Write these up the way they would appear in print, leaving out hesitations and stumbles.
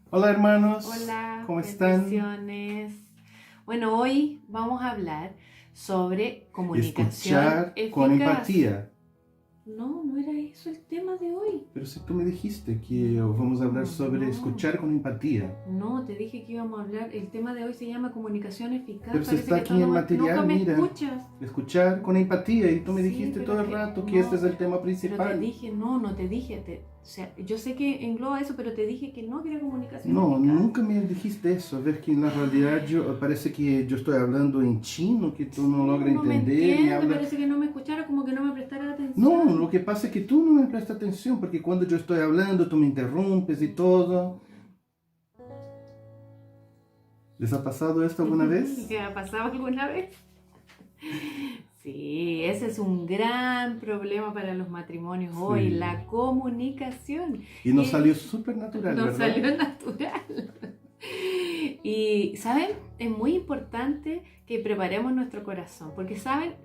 Hola hermanos, Hola, ¿cómo están? bendiciones. Bueno, hoy vamos a hablar sobre comunicación Escuchar con eficaz. empatía. No, no era eso el tema de hoy. Pero si tú me dijiste que vamos a hablar No, sobre no, escuchar con empatía. no, te dije que íbamos a hablar, el tema de hoy se llama comunicación eficaz. Pero si Parece está que tú aquí en nunca material, me mira, escuchas. escuchar con empatía y tú me Sí, dijiste pero todo es el que rato que este no, es el tema pero te principal. dije, no te dije, o sea, yo sé que engloba eso, pero te dije que no, que era comunicación No, eficaz. nunca me dijiste eso. A ver que en la realidad parece que yo estoy hablando en chino, que tú no Sí, logras uno me entender, me entiende, habla. parece que no me escuchara, como que no me prestara No, atención. lo que pasa es que tú no me prestas atención, porque cuando yo estoy hablando tú me interrumpes y todo. ¿Les ha pasado esto alguna vez? ¿Qué ha pasado alguna vez? Sí, ese es un gran problema para los matrimonios hoy, Sí. la comunicación. Y nos Y salió súper natural, nos ¿verdad? salió natural. Y, ¿saben? Es muy importante que preparemos nuestro corazón, porque, ¿saben?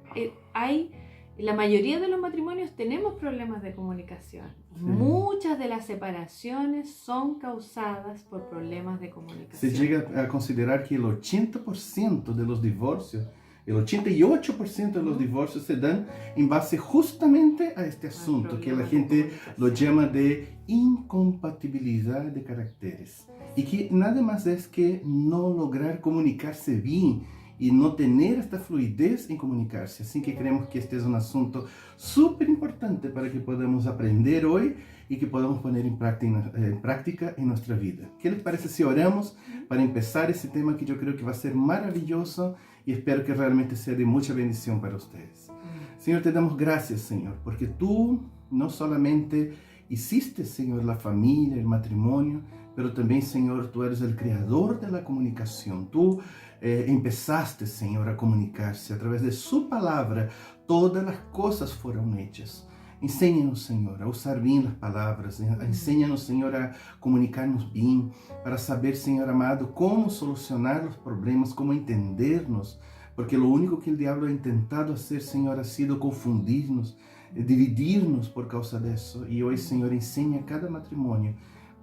La mayoría de los matrimonios tenemos problemas de comunicación. Sí. Muchas de las separaciones son causadas por problemas de Se comunicación. llega a considerar que el 80% de los divorcios, el 88% de los divorcios se dan en base justamente a este asunto que la gente lo llama de incompatibilidad de caracteres. Y que nada más es que no lograr comunicarse bien y no tener esta fluidez en comunicarse. Así que creemos que este es un asunto súper importante para que podamos aprender hoy y que podamos poner en práctica en nuestra vida. ¿Qué les parece si oramos para empezar ese tema que yo creo que va a ser maravilloso y espero que realmente sea de mucha bendición para ustedes? Señor, te damos gracias, Señor, porque tú no solamente hiciste, Señor, la familia, el matrimonio, pero también, Señor, tú eres el creador de la comunicación. Tú empezaste, Señor, a comunicarse a través de su palabra. Todas las cosas fueron hechas. Enséñanos, Señor, a usar bien las palabras. Enséñanos, Señor, a comunicarnos bien, para saber, Señor amado, cómo solucionar los problemas, cómo entendernos. Porque lo único que el diablo ha intentado hacer, Señor, ha sido confundirnos, dividirnos por causa de eso. Y hoy, Señor, enseña a cada matrimonio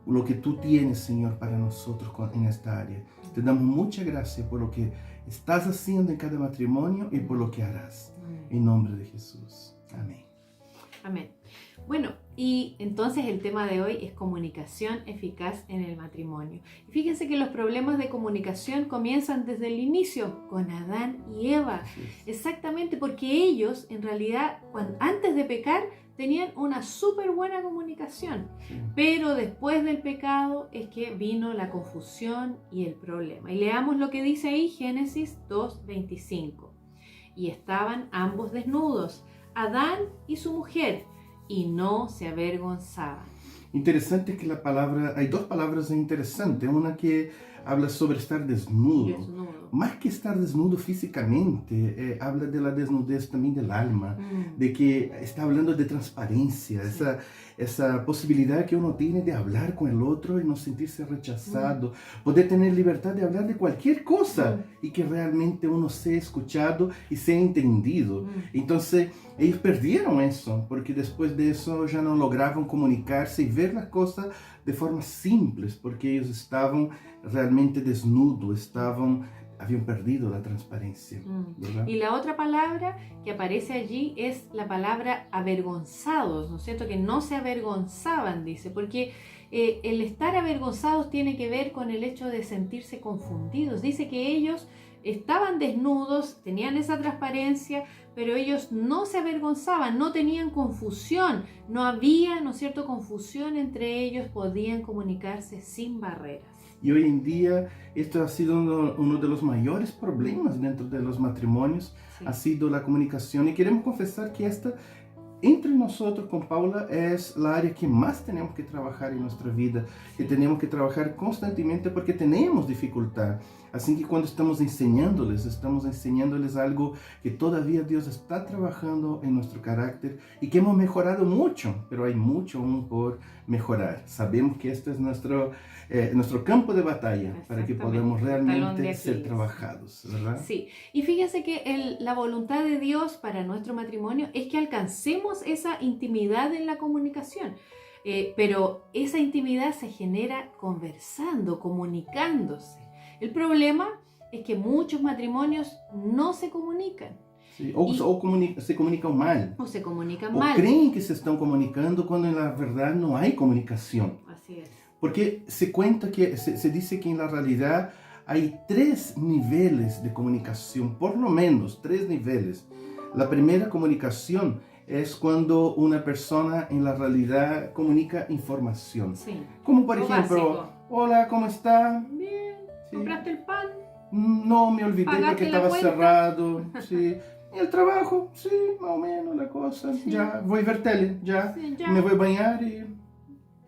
lo que tú tienes, Señor, para nosotros en esta área. Te damos mucha gracia por lo que estás haciendo en cada matrimonio y por lo que harás. En nombre de Jesús. Amén. Amén. Bueno, y entonces el tema de hoy es comunicación eficaz en el matrimonio. Y fíjense que los problemas de comunicación comienzan desde el inicio, con Adán y Eva. Exactamente, porque ellos, en realidad, antes de pecar, tenían una súper buena comunicación. Pero después del pecado es que vino la confusión y el problema. Y leamos lo que dice ahí, Génesis 2:25. Y estaban ambos desnudos, Adán y su mujer, y no se avergonzaban. Interesante que la palabra, hay dos palabras interesantes, una que habla sobre estar desnudo. Desnudo. Más que estar desnudo físicamente, habla de la desnudez también del alma, de que está hablando de transparencia, esa posibilidad que uno tiene de hablar con el otro y no sentirse rechazado, poder tener libertad de hablar de cualquier cosa y que realmente uno sea escuchado y sea entendido. Entonces, ellos perdieron eso, porque después de eso ya no lograban comunicarse y ver las cosas de forma simples, porque ellos estaban realmente desnudos, habían perdido la transparencia. Y la otra palabra que aparece allí es la palabra avergonzados, ¿no es cierto? Que no se avergonzaban, dice, porque el estar avergonzados tiene que ver con el hecho de sentirse confundidos. Dice que ellos estaban desnudos, tenían esa transparencia, pero ellos no se avergonzaban, no tenían confusión, no había, ¿no es cierto?, confusión entre ellos, podían comunicarse sin barreras. Y hoy en día esto ha sido uno de los mayores problemas dentro de los matrimonios, ha sido la comunicación. Y queremos confesar que esta, entre nosotros con Paula, es la área que más tenemos que trabajar en nuestra vida, que tenemos que trabajar constantemente porque tenemos dificultad. Así que cuando estamos enseñándoles algo que todavía Dios está trabajando en nuestro carácter y que hemos mejorado mucho, pero hay mucho aún por mejorar. Sabemos que este es nuestro campo de batalla para que podamos realmente ser trabajados, ¿verdad? Sí, y fíjense que la voluntad de Dios para nuestro matrimonio es que alcancemos tenemos esa intimidad en la comunicación, pero esa intimidad se genera conversando, comunicándose. El problema es que muchos matrimonios no se comunican. Sí, se comunican mal. O se comunican O mal. creen que se están comunicando cuando en la verdad no hay comunicación. Así es. Porque se dice que en la realidad hay 3 niveles de comunicación, por lo menos 3 niveles. La primera comunicación es cuando una persona en la realidad comunica información. Sí. Como por Lo ejemplo, básico. hola, ¿cómo está? Bien. Sí. ¿Compraste el pan? No, me olvidé ¿Pagaste porque la estaba cuenta? cerrado. Sí. Y el trabajo, sí, más o menos la cosa. Sí. Ya, voy a ver tele, ya. Sí, ya. Me voy a bañar y...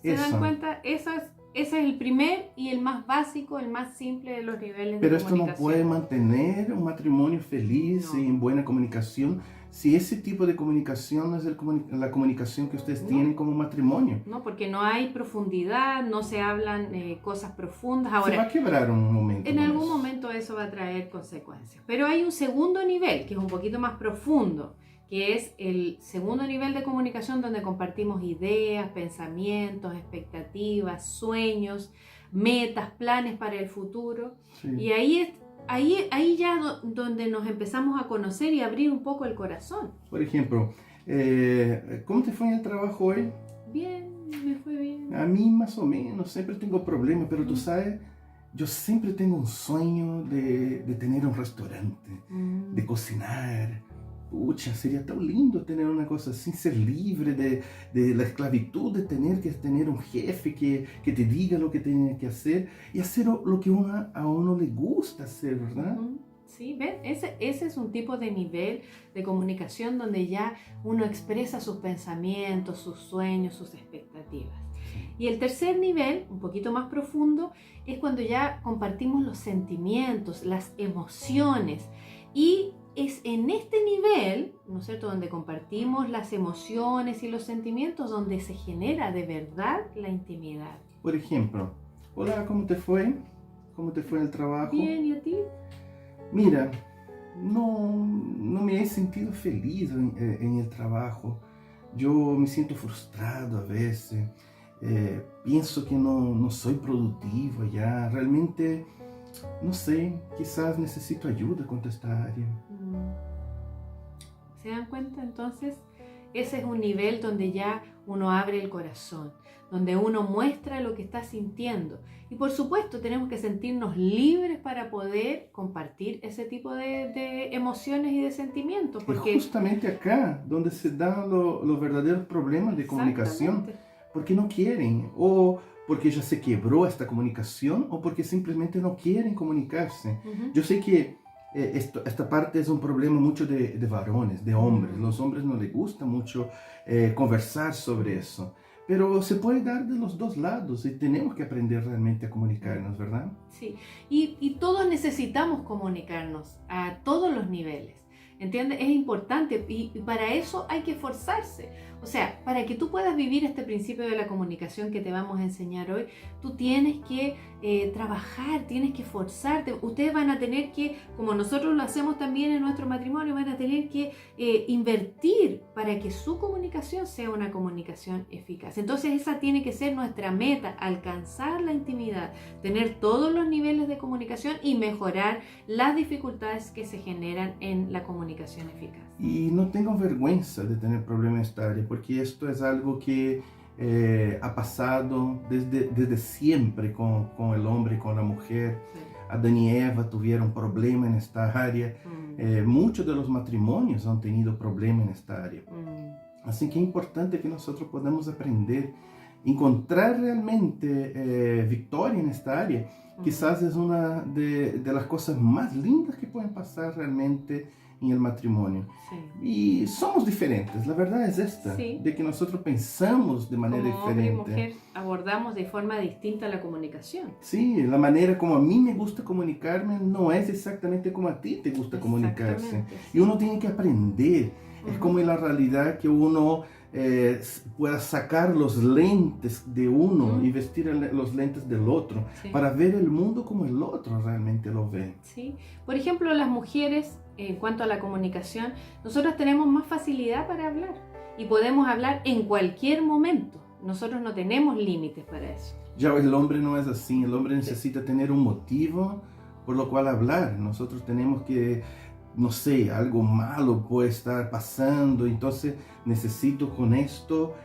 ¿Se Eso. dan cuenta? Ese es el primer y el más básico, el más simple de los niveles Pero de esto no comunicación. puede mantener un matrimonio feliz No. y en buena comunicación si ese tipo de comunicación no es la comunicación que ustedes No. tienen como matrimonio. No, porque no hay profundidad, no se hablan cosas profundas. Se va a Ahora, quebrar un momento. en con algún eso. momento eso va a traer consecuencias. Pero hay un segundo nivel que es un poquito más profundo, que es el segundo nivel de comunicación donde compartimos ideas, pensamientos, expectativas, sueños, metas, planes para el futuro. Sí. Y ahí ya donde nos empezamos a conocer y abrir un poco el corazón. Por ejemplo, ¿cómo te fue en el trabajo hoy? Bien, me fue bien. A mí más o menos, siempre tengo problemas, pero tú sabes, yo siempre tengo un sueño de tener un restaurante, de cocinar. Pucha, sería tan lindo tener una cosa así, ser libre de la esclavitud, de tener que tener un jefe que te diga lo que tienes que hacer y hacer lo que a uno le gusta hacer, ¿verdad? Sí, ¿ves? Ese es un tipo de nivel de comunicación donde ya uno expresa sus pensamientos, sus sueños, sus expectativas. Y el tercer nivel, un poquito más profundo, es cuando ya compartimos los sentimientos, las emociones. Y es en este nivel, ¿no es cierto?, donde compartimos las emociones y los sentimientos, donde se genera de verdad la intimidad. Por ejemplo, hola, ¿cómo te fue? ¿Cómo te fue en el trabajo? Bien, ¿y a ti? Mira, no me he sentido feliz en el trabajo. Yo me siento frustrado a veces. Pienso que no soy productivo ya. Realmente, no sé, quizás necesito ayuda con esta área. ¿Se dan cuenta? Entonces, ese es un nivel donde ya uno abre el corazón, donde uno muestra lo que está sintiendo. Y por supuesto tenemos que sentirnos libres para poder compartir ese tipo de emociones y de sentimientos. Porque Es justamente acá donde se dan los verdaderos problemas de comunicación. Exactamente. Porque no quieren, o porque ya se quebró esta comunicación, o porque simplemente no quieren comunicarse. Yo sé que esta parte es un problema mucho de varones, de hombres. Los hombres no les gusta mucho conversar sobre eso. Pero se puede dar de los dos lados y tenemos que aprender realmente a comunicarnos, ¿verdad? Sí, y todos necesitamos comunicarnos a todos los niveles. ¿Entiendes? Es importante y para eso hay que esforzarse. O sea, para que tú puedas vivir este principio de la comunicación que te vamos a enseñar hoy, tú tienes que trabajar, tienes que esforzarte. Ustedes van a tener que, como nosotros lo hacemos también en nuestro matrimonio, van a tener que invertir para que su comunicación sea una comunicación eficaz. Entonces esa tiene que ser nuestra meta, alcanzar la intimidad, tener todos los niveles de comunicación y mejorar las dificultades que se generan en la comunicación eficaz. Y no tengan vergüenza de tener problemas en esta área, porque esto es algo que ha pasado desde siempre con el hombre y con la mujer. Sí. Adán y Eva tuvieron problemas en esta área. Muchos de los matrimonios han tenido problemas en esta área. Así que es importante que nosotros podamos aprender, encontrar realmente victoria en esta área. Quizás es una de las cosas más lindas que pueden pasar realmente en el matrimonio. Sí. Y somos diferentes, la verdad es esta, Sí. de que nosotros pensamos de manera Como hombre y diferente. mujer abordamos de forma distinta la comunicación. Sí, la manera como a mí me gusta comunicarme no es exactamente como a ti te gusta comunicarse. Exactamente, Y uno tiene que aprender. Es como en la realidad que uno pueda sacar los lentes de uno y vestir los lentes del otro, Sí. para ver el mundo como el otro realmente lo ve. Sí. Por ejemplo, las mujeres, en cuanto a la comunicación, nosotros tenemos más facilidad para hablar. y podemos hablar en cualquier momento. Nosotros no tenemos límites para eso. Ya el hombre no es así, el hombre necesita tener un motivo por lo cual hablar. Nosotros tenemos que, no sé, algo malo puede estar pasando, entonces necesito con esto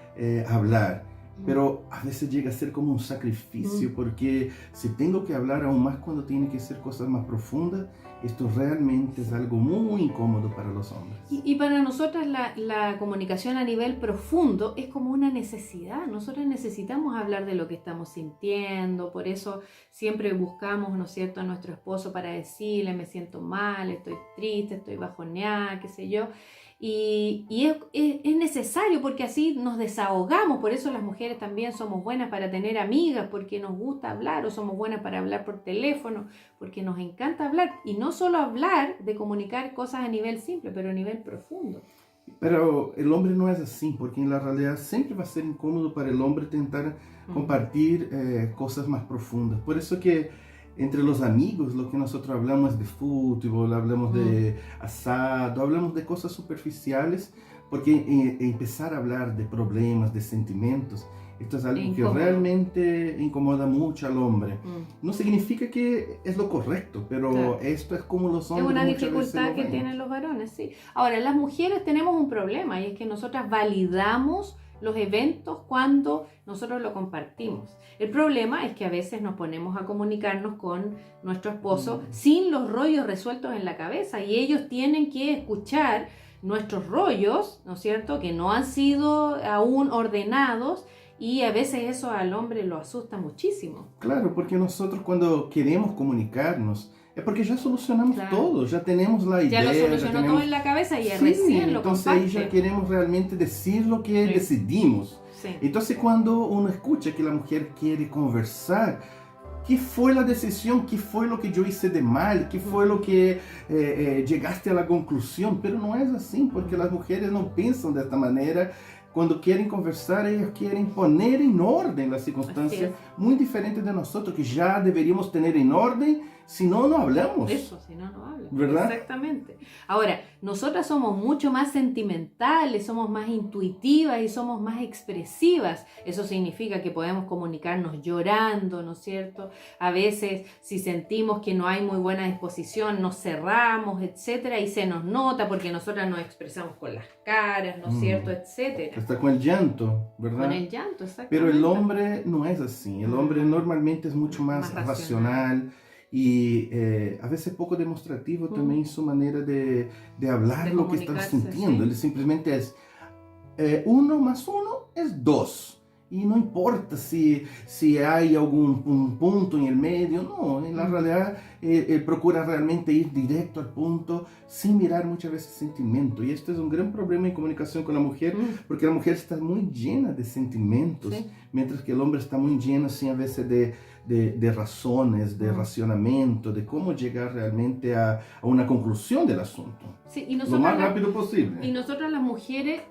hablar. Pero a veces llega a ser como un sacrificio, porque si tengo que hablar aún más cuando tiene que ser cosas más profundas, esto realmente es algo muy incómodo para los hombres. Y para nosotras la comunicación a nivel profundo es como una necesidad. Nosotras necesitamos hablar de lo que estamos sintiendo, por eso siempre buscamos, ¿no es cierto?, a nuestro esposo para decirle, me siento mal, estoy triste, estoy bajoneada, qué sé yo. Y es necesario porque así nos desahogamos. Por eso las mujeres también somos buenas para tener amigas, porque nos gusta hablar, o somos buenas para hablar por teléfono, porque nos encanta hablar. Y no solo hablar, de comunicar cosas a nivel simple, pero a nivel profundo. Pero el hombre no es así, porque en la realidad siempre va a ser incómodo para el hombre tentar compartir cosas más profundas. Por eso que entre los amigos lo que nosotros hablamos es de fútbol, hablamos de asado, hablamos de cosas superficiales, porque empezar a hablar de problemas, de sentimientos, esto es algo que realmente incomoda mucho al hombre. No significa que es lo correcto, pero claro, esto es como los hombres. Es una dificultad que tienen los varones, sí. Ahora, las mujeres tenemos un problema, y es que nosotras validamos los eventos cuando nosotros lo compartimos. El problema es que a veces nos ponemos a comunicarnos con nuestro esposo sin los rollos resueltos en la cabeza, y ellos tienen que escuchar nuestros rollos, ¿no es cierto?, que no han sido aún ordenados, y a veces eso al hombre lo asusta muchísimo. Claro, porque nosotros cuando queremos comunicarnos es porque ya solucionamos todo, ya tenemos la idea. Ya lo solucionó todo en la cabeza y recién lo comparte. Entonces ahí ya queremos realmente decir lo que decidimos. Sí. Entonces cuando uno escucha que la mujer quiere conversar, ¿qué fue la decisión? ¿Qué fue lo que yo hice de mal? ¿Qué fue lo que llegaste a la conclusión? Pero no es así, porque las mujeres no piensan de esta manera. Cuando quieren conversar, ellos quieren poner en orden las circunstancias, muy diferentes de nosotros, que ya deberíamos tener en orden, si no, no hablamos. Eso, si no, no hablamos. ¿Verdad? Exactamente. Ahora, nosotras somos mucho más sentimentales, somos más intuitivas y somos más expresivas. Eso significa que podemos comunicarnos llorando, ¿no es cierto? A veces, si sentimos que no hay muy buena disposición, nos cerramos, etcétera, y se nos nota porque nosotras nos expresamos con las caras, ¿no es cierto?, etcétera. Hasta con el llanto, ¿verdad? Con el llanto, exactamente. Pero el hombre no es así. El hombre normalmente es mucho más racional. Y a veces poco demostrativo también su manera de hablar lo que está sintiendo. Él simplemente es 1 más 1 es 2. Y no importa si hay algún punto en el medio, no, en la realidad él procura realmente ir directo al punto sin mirar muchas veces sentimiento. Y esto es un gran problema en comunicación con la mujer, porque la mujer está muy llena de sentimientos, mientras que el hombre está muy lleno, así, a veces de razones, de racionamiento, de cómo llegar realmente a una conclusión del asunto. Sí, y lo más rápido posible. Y nosotras las mujeres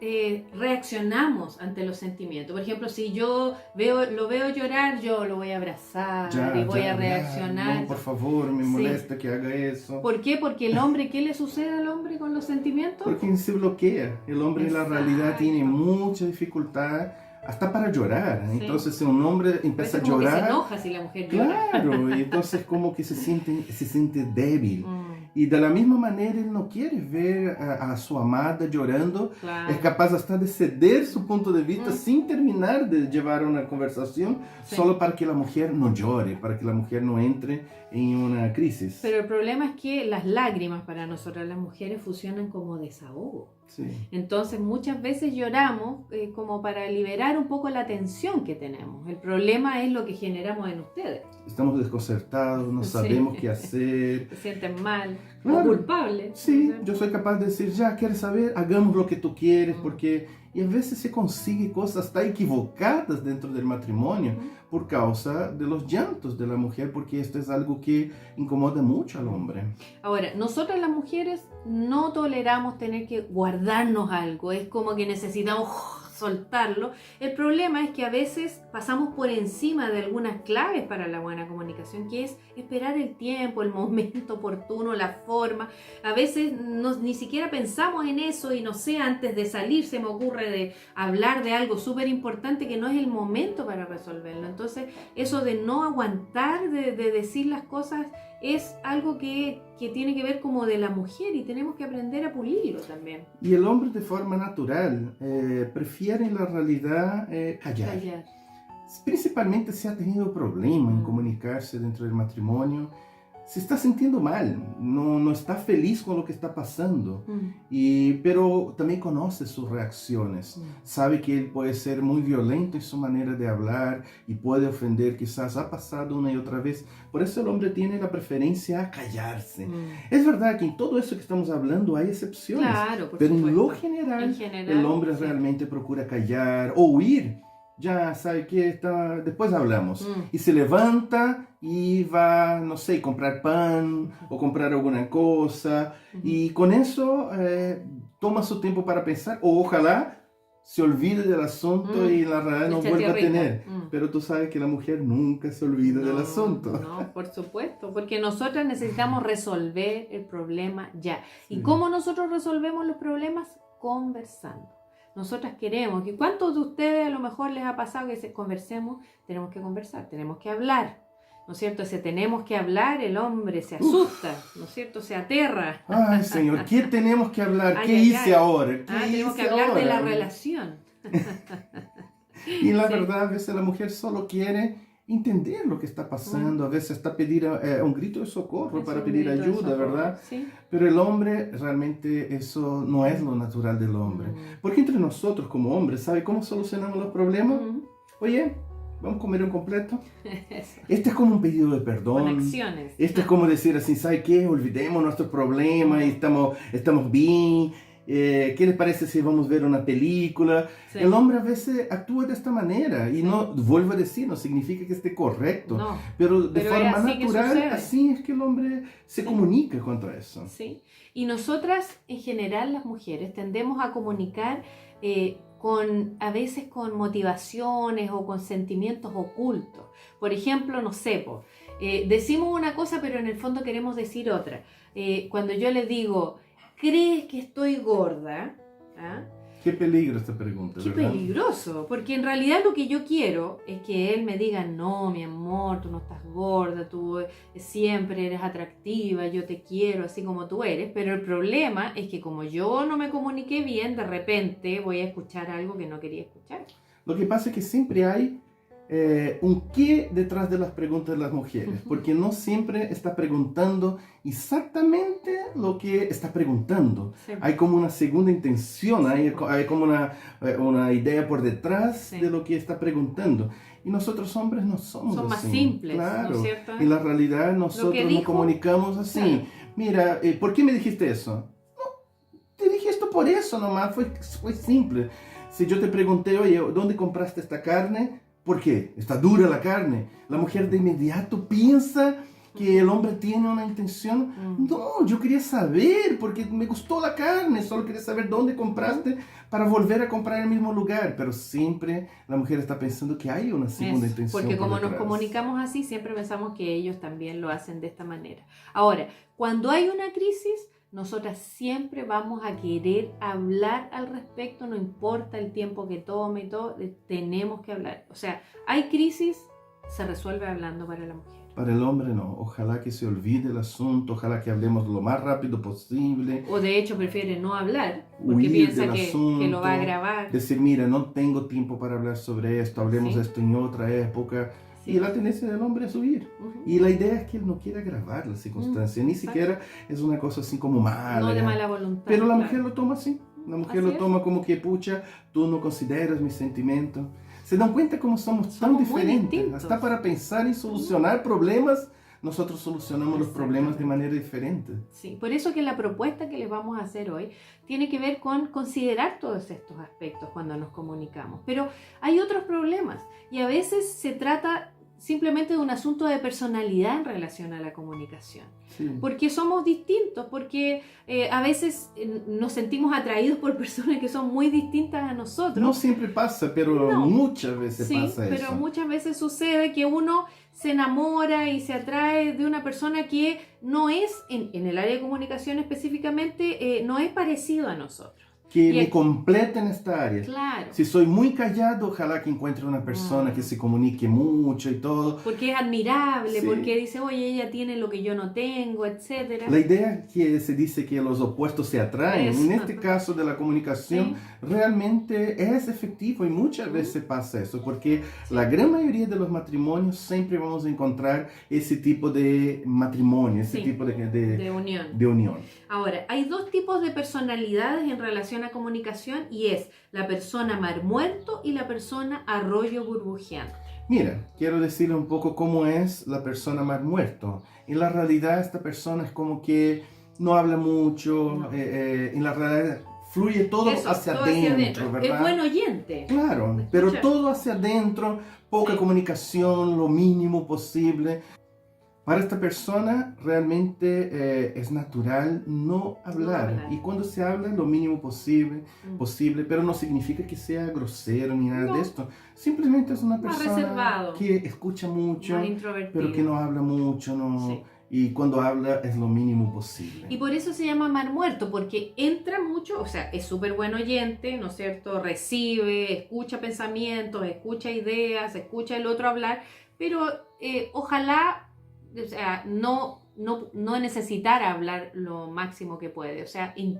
reaccionamos ante los sentimientos. Por ejemplo, si yo lo veo llorar, yo lo voy a abrazar y voy a reaccionar. No, por favor, me molesta que haga eso. ¿Por qué? Porque el hombre, ¿qué le sucede al hombre con los sentimientos? Porque se bloquea. El hombre en la realidad tiene mucha dificultad hasta para llorar. Entonces, si un hombre empieza a llorar, que se enoja si la mujer llora. Claro, y entonces como que se siente débil. Y de la misma manera él no quiere ver a su amada llorando. Es capaz hasta de ceder su punto de vista sin terminar de llevar una conversación, solo para que la mujer no llore, para que la mujer no entre en una crisis. Pero el problema es que las lágrimas para nosotras las mujeres funcionan como desahogo. Entonces muchas veces lloramos como para liberar un poco la tensión que tenemos. El problema es lo que generamos en ustedes. Estamos desconcertados, no sabemos qué hacer. Se sienten mal, o culpables. Sí, yo soy capaz de decir, ya, ¿quieres saber? Hagamos lo que tú quieres, porque... Y a veces se consigue cosas tan equivocadas dentro del matrimonio por causa de los llantos de la mujer, porque esto es algo que incomoda mucho al hombre. Ahora, nosotras las mujeres no toleramos tener que guardarnos algo. Es como que necesitamos soltarlo. El problema es que a veces pasamos por encima de algunas claves para la buena comunicación, que es esperar el tiempo, el momento oportuno, la forma. A veces ni siquiera pensamos en eso y no sé, antes de salir se me ocurre de hablar de algo súper importante que no es el momento para resolverlo. Entonces, eso de no aguantar, de decir las cosas, es algo que tiene que ver como de la mujer y tenemos que aprender a pulirlo también. Y el hombre de forma natural prefiere en la realidad callar. Principalmente si ha tenido problema en comunicarse dentro del matrimonio, se está sintiendo mal, no está feliz con lo que está pasando, pero también conoce sus reacciones, sabe que él puede ser muy violento en su manera de hablar y puede ofender, quizás ha pasado una y otra vez, por eso el hombre tiene la preferencia a callarse. Es verdad que en todo eso que estamos hablando hay excepciones, claro, pero supuesto. en lo general, el hombre realmente procura callar o huir. Ya sabe que después hablamos. Y se levanta y va, no sé, comprar pan o comprar alguna cosa. Y con eso toma su tiempo para pensar. O ojalá se olvide del asunto y en la realidad no vuelva a tener. Pero tú sabes que la mujer nunca se olvida del asunto. No, por supuesto. Porque nosotras necesitamos resolver el problema ya. ¿Y cómo nosotros resolvemos los problemas? Conversando. Nosotras queremos, que ¿cuántos de ustedes a lo mejor les ha pasado que conversemos? Tenemos que conversar, tenemos que hablar, ¿no es cierto? Si tenemos que hablar, el hombre se asusta, ¿no es cierto? Se aterra. Ay, Señor, ¿qué tenemos que hablar? ¿Qué hice ahora? Tenemos que hablar de la relación. Y la verdad, a veces la mujer solo quiere entender lo que está pasando, a veces está pedir un grito de socorro para pedir ayuda, ¿verdad? Sí. Pero el hombre, realmente eso no es lo natural del hombre. Porque entre nosotros como hombres, ¿sabe cómo solucionamos los problemas? Oye, vamos a comer un completo. Este es como un pedido de perdón. Con acciones. Este es como decir así, ¿sabe qué? Olvidemos nuestros problemas y estamos bien. ¿Qué les parece si vamos a ver una película? Sí. El hombre a veces actúa de esta manera y no, vuelvo a decir, no significa que esté correcto, pero de forma natural, así es que el hombre se comunica contra eso. Sí, y nosotras en general las mujeres tendemos a comunicar a veces con motivaciones o con sentimientos ocultos. Por ejemplo, no sé, decimos una cosa pero en el fondo queremos decir otra. Cuando yo le digo, ¿crees que estoy gorda? ¿Ah? Qué peligro esta pregunta, Qué ¿verdad? peligroso, porque en realidad lo que yo quiero es que él me diga, no, mi amor, tú no estás gorda, tú siempre eres atractiva, yo te quiero así como tú eres, pero el problema es que como yo no me comuniqué bien, de repente voy a escuchar algo que no quería escuchar. Lo que pasa es que siempre hay un qué detrás de las preguntas de las mujeres, porque no siempre está preguntando exactamente lo que está preguntando. Sí. Hay como una segunda intención, hay como una idea por detrás de lo que está preguntando. Y nosotros hombres no somos así. Más simples, claro. ¿no es cierto? En la realidad nosotros nos comunicamos así. Sí. Mira, ¿por qué me dijiste eso? No, te dije esto por eso nomás, fue simple. Si yo te pregunté, oye, ¿dónde compraste esta carne? ¿Por qué? Está dura la carne. La mujer de inmediato piensa que el hombre tiene una intención. No, yo quería saber porque me gustó la carne. Solo quería saber dónde compraste para volver a comprar en el mismo lugar. Pero siempre la mujer está pensando que hay una segunda intención. Porque como nos comunicamos así, siempre pensamos que ellos también lo hacen de esta manera. Ahora, cuando hay una crisis, nosotras siempre vamos a querer hablar al respecto, no importa el tiempo que tome y todo, tenemos que hablar. O sea, hay crisis, se resuelve hablando para la mujer. Para el hombre no, ojalá que se olvide el asunto, ojalá que hablemos lo más rápido posible. O de hecho prefiere no hablar, porque piensa que lo va a grabar. Decir, mira, no tengo tiempo para hablar sobre esto, hablemos de esto en otra época. Sí. Y la tendencia del hombre es huir. Y la idea es que él no quiera grabar la circunstancia, ni siquiera es una cosa así como mala. No de mala voluntad. Pero la mujer lo toma así. La mujer lo toma como que, pucha, tú no consideras mis sentimientos. ¿Se dan cuenta cómo somos tan diferentes? Hasta para pensar y solucionar problemas, nosotros solucionamos los problemas de manera diferente. Sí, por eso que la propuesta que les vamos a hacer hoy tiene que ver con considerar todos estos aspectos cuando nos comunicamos. Pero hay otros problemas y a veces se trata simplemente de un asunto de personalidad en relación a la comunicación. Sí. Porque somos distintos, porque a veces nos sentimos atraídos por personas que son muy distintas a nosotros. No siempre pasa, pero No. muchas veces Sí, pasa pero eso. muchas veces sucede que uno se enamora y se atrae de una persona que no es, en el área de comunicación específicamente, no es parecido a nosotros. Que Y me aquí- completa en esta área. Claro, Si soy muy callado, ojalá que encuentre una persona que se comunique mucho y todo. porque es admirable, Sí. porque dice, oye, ella tiene lo que yo no tengo, etcétera. La idea que se dice que los opuestos se atraen, Eso. en este caso de la comunicación, Sí. realmente es efectivo y muchas veces pasa eso, porque la gran mayoría de los matrimonios siempre vamos a encontrar ese tipo de matrimonio, ese Sí. tipo De unión. de unión. Ahora, hay dos tipos de personalidades en relación a comunicación y es la persona mar muerto y la persona arroyo burbujeante. Mira, quiero decirle un poco cómo es la persona mar muerto. En la realidad esta persona es como que no habla mucho, No. En la realidad fluye todo Eso, hacia todo adentro, ¿verdad? Es buen oyente. Claro, ¿Me pero escucha? todo hacia adentro, poca Sí. comunicación, lo mínimo posible. Para esta persona realmente es natural no hablar. hablar. Y cuando se habla, lo mínimo posible, Mm. pero no significa que sea grosero ni nada No. de esto. Simplemente es una Más persona reservado. que escucha mucho, Más introvertido. pero que no habla mucho, no. Sí. Y cuando habla es lo mínimo posible. Y por eso se llama mar muerto, porque entra mucho, o sea, es súper buen oyente, ¿no es cierto? Recibe, escucha pensamientos, escucha ideas, escucha el otro hablar, pero ojalá, o sea, no necesitar hablar lo máximo que puede, o sea, y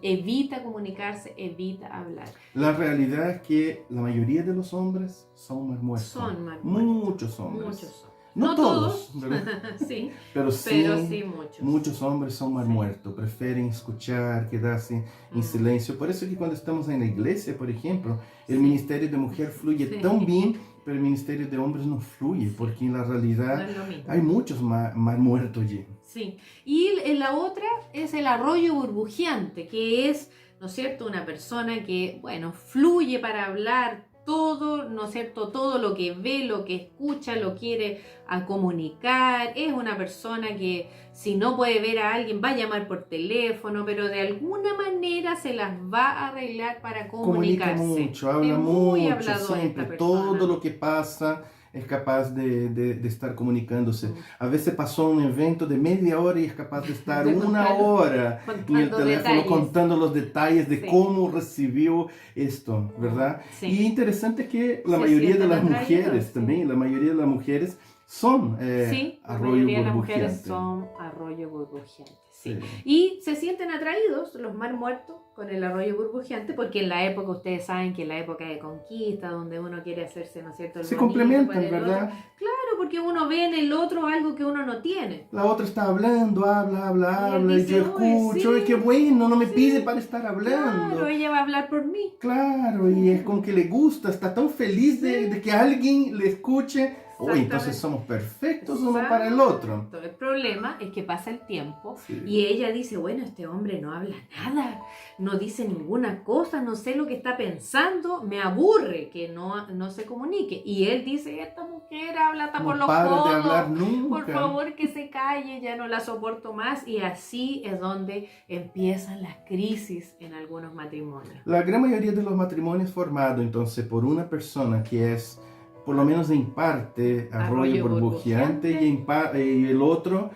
evita comunicarse, evita hablar. La realidad es que la mayoría de los hombres son mar muertos. Son mar muertos. Muchos hombres. Muchos son. No todos, ¿verdad? Sí, Pero sí, pero sí muchos. muchos hombres son mal Sí. muertos, prefieren escuchar, quedarse en silencio. Por eso que cuando estamos en la iglesia, por ejemplo, el Sí. ministerio de mujer fluye Sí. tan bien, pero el ministerio de hombres no fluye, porque en la No realidad es lo mismo. hay muchos mal muertos allí. Sí, y la otra es el arroyo burbujeante, que es, ¿no es cierto?, una persona que, bueno, fluye para hablar todo, ¿no es cierto?, todo lo que ve, lo que escucha, lo quiere a comunicar, es una persona que si no puede ver a alguien va a llamar por teléfono, pero de alguna manera se las va a arreglar para Comunica comunicarse. mucho, habla Es muy mucho, habladora siempre, esta persona. todo lo que pasa es capaz de estar comunicándose. A veces pasó un evento de media hora y es capaz de estar De una contar- hora en el contando teléfono detalles. contando los detalles de Sí. cómo recibió esto, ¿verdad? Sí. Y interesante que la Se mayoría de sienten las atraídos, mujeres sí. también, la mayoría de las mujeres son Sí, la arroyo mayoría de las mujeres burbujeante. son arroyo burbujeante. Sí. Sí. Y se sienten atraídos los mar muertos con el arroyo burbujeante, porque en la época, ustedes saben que en la época de conquista, donde uno quiere hacerse, ¿no es cierto?, el Se bonito complementan, para el ¿verdad? otro. Claro, porque uno ve en el otro algo que uno no tiene. La otra está hablando, habla, Y él y dice, yo "Uy, escucho, sí, y qué bueno, no me sí, pide para estar hablando. Claro, ella va a hablar por mí. Claro, y es como que le gusta, está tan feliz de que alguien le escuche. Uy, Exactamente. entonces somos perfectos uno para el otro. Exacto. El problema es que pasa el tiempo Sí. y ella dice, bueno, este hombre no habla nada, no dice ninguna cosa, no sé lo que está pensando, me aburre que no se comunique. Y él dice, esta mujer habla hasta por No los para de codos, hablar nunca. por favor que se calle, ya no la soporto más. Y así es donde empiezan las crisis en algunos matrimonios. La gran mayoría de los matrimonios formados entonces por una persona que es, por lo menos en parte, arroyo burbujeante y el otro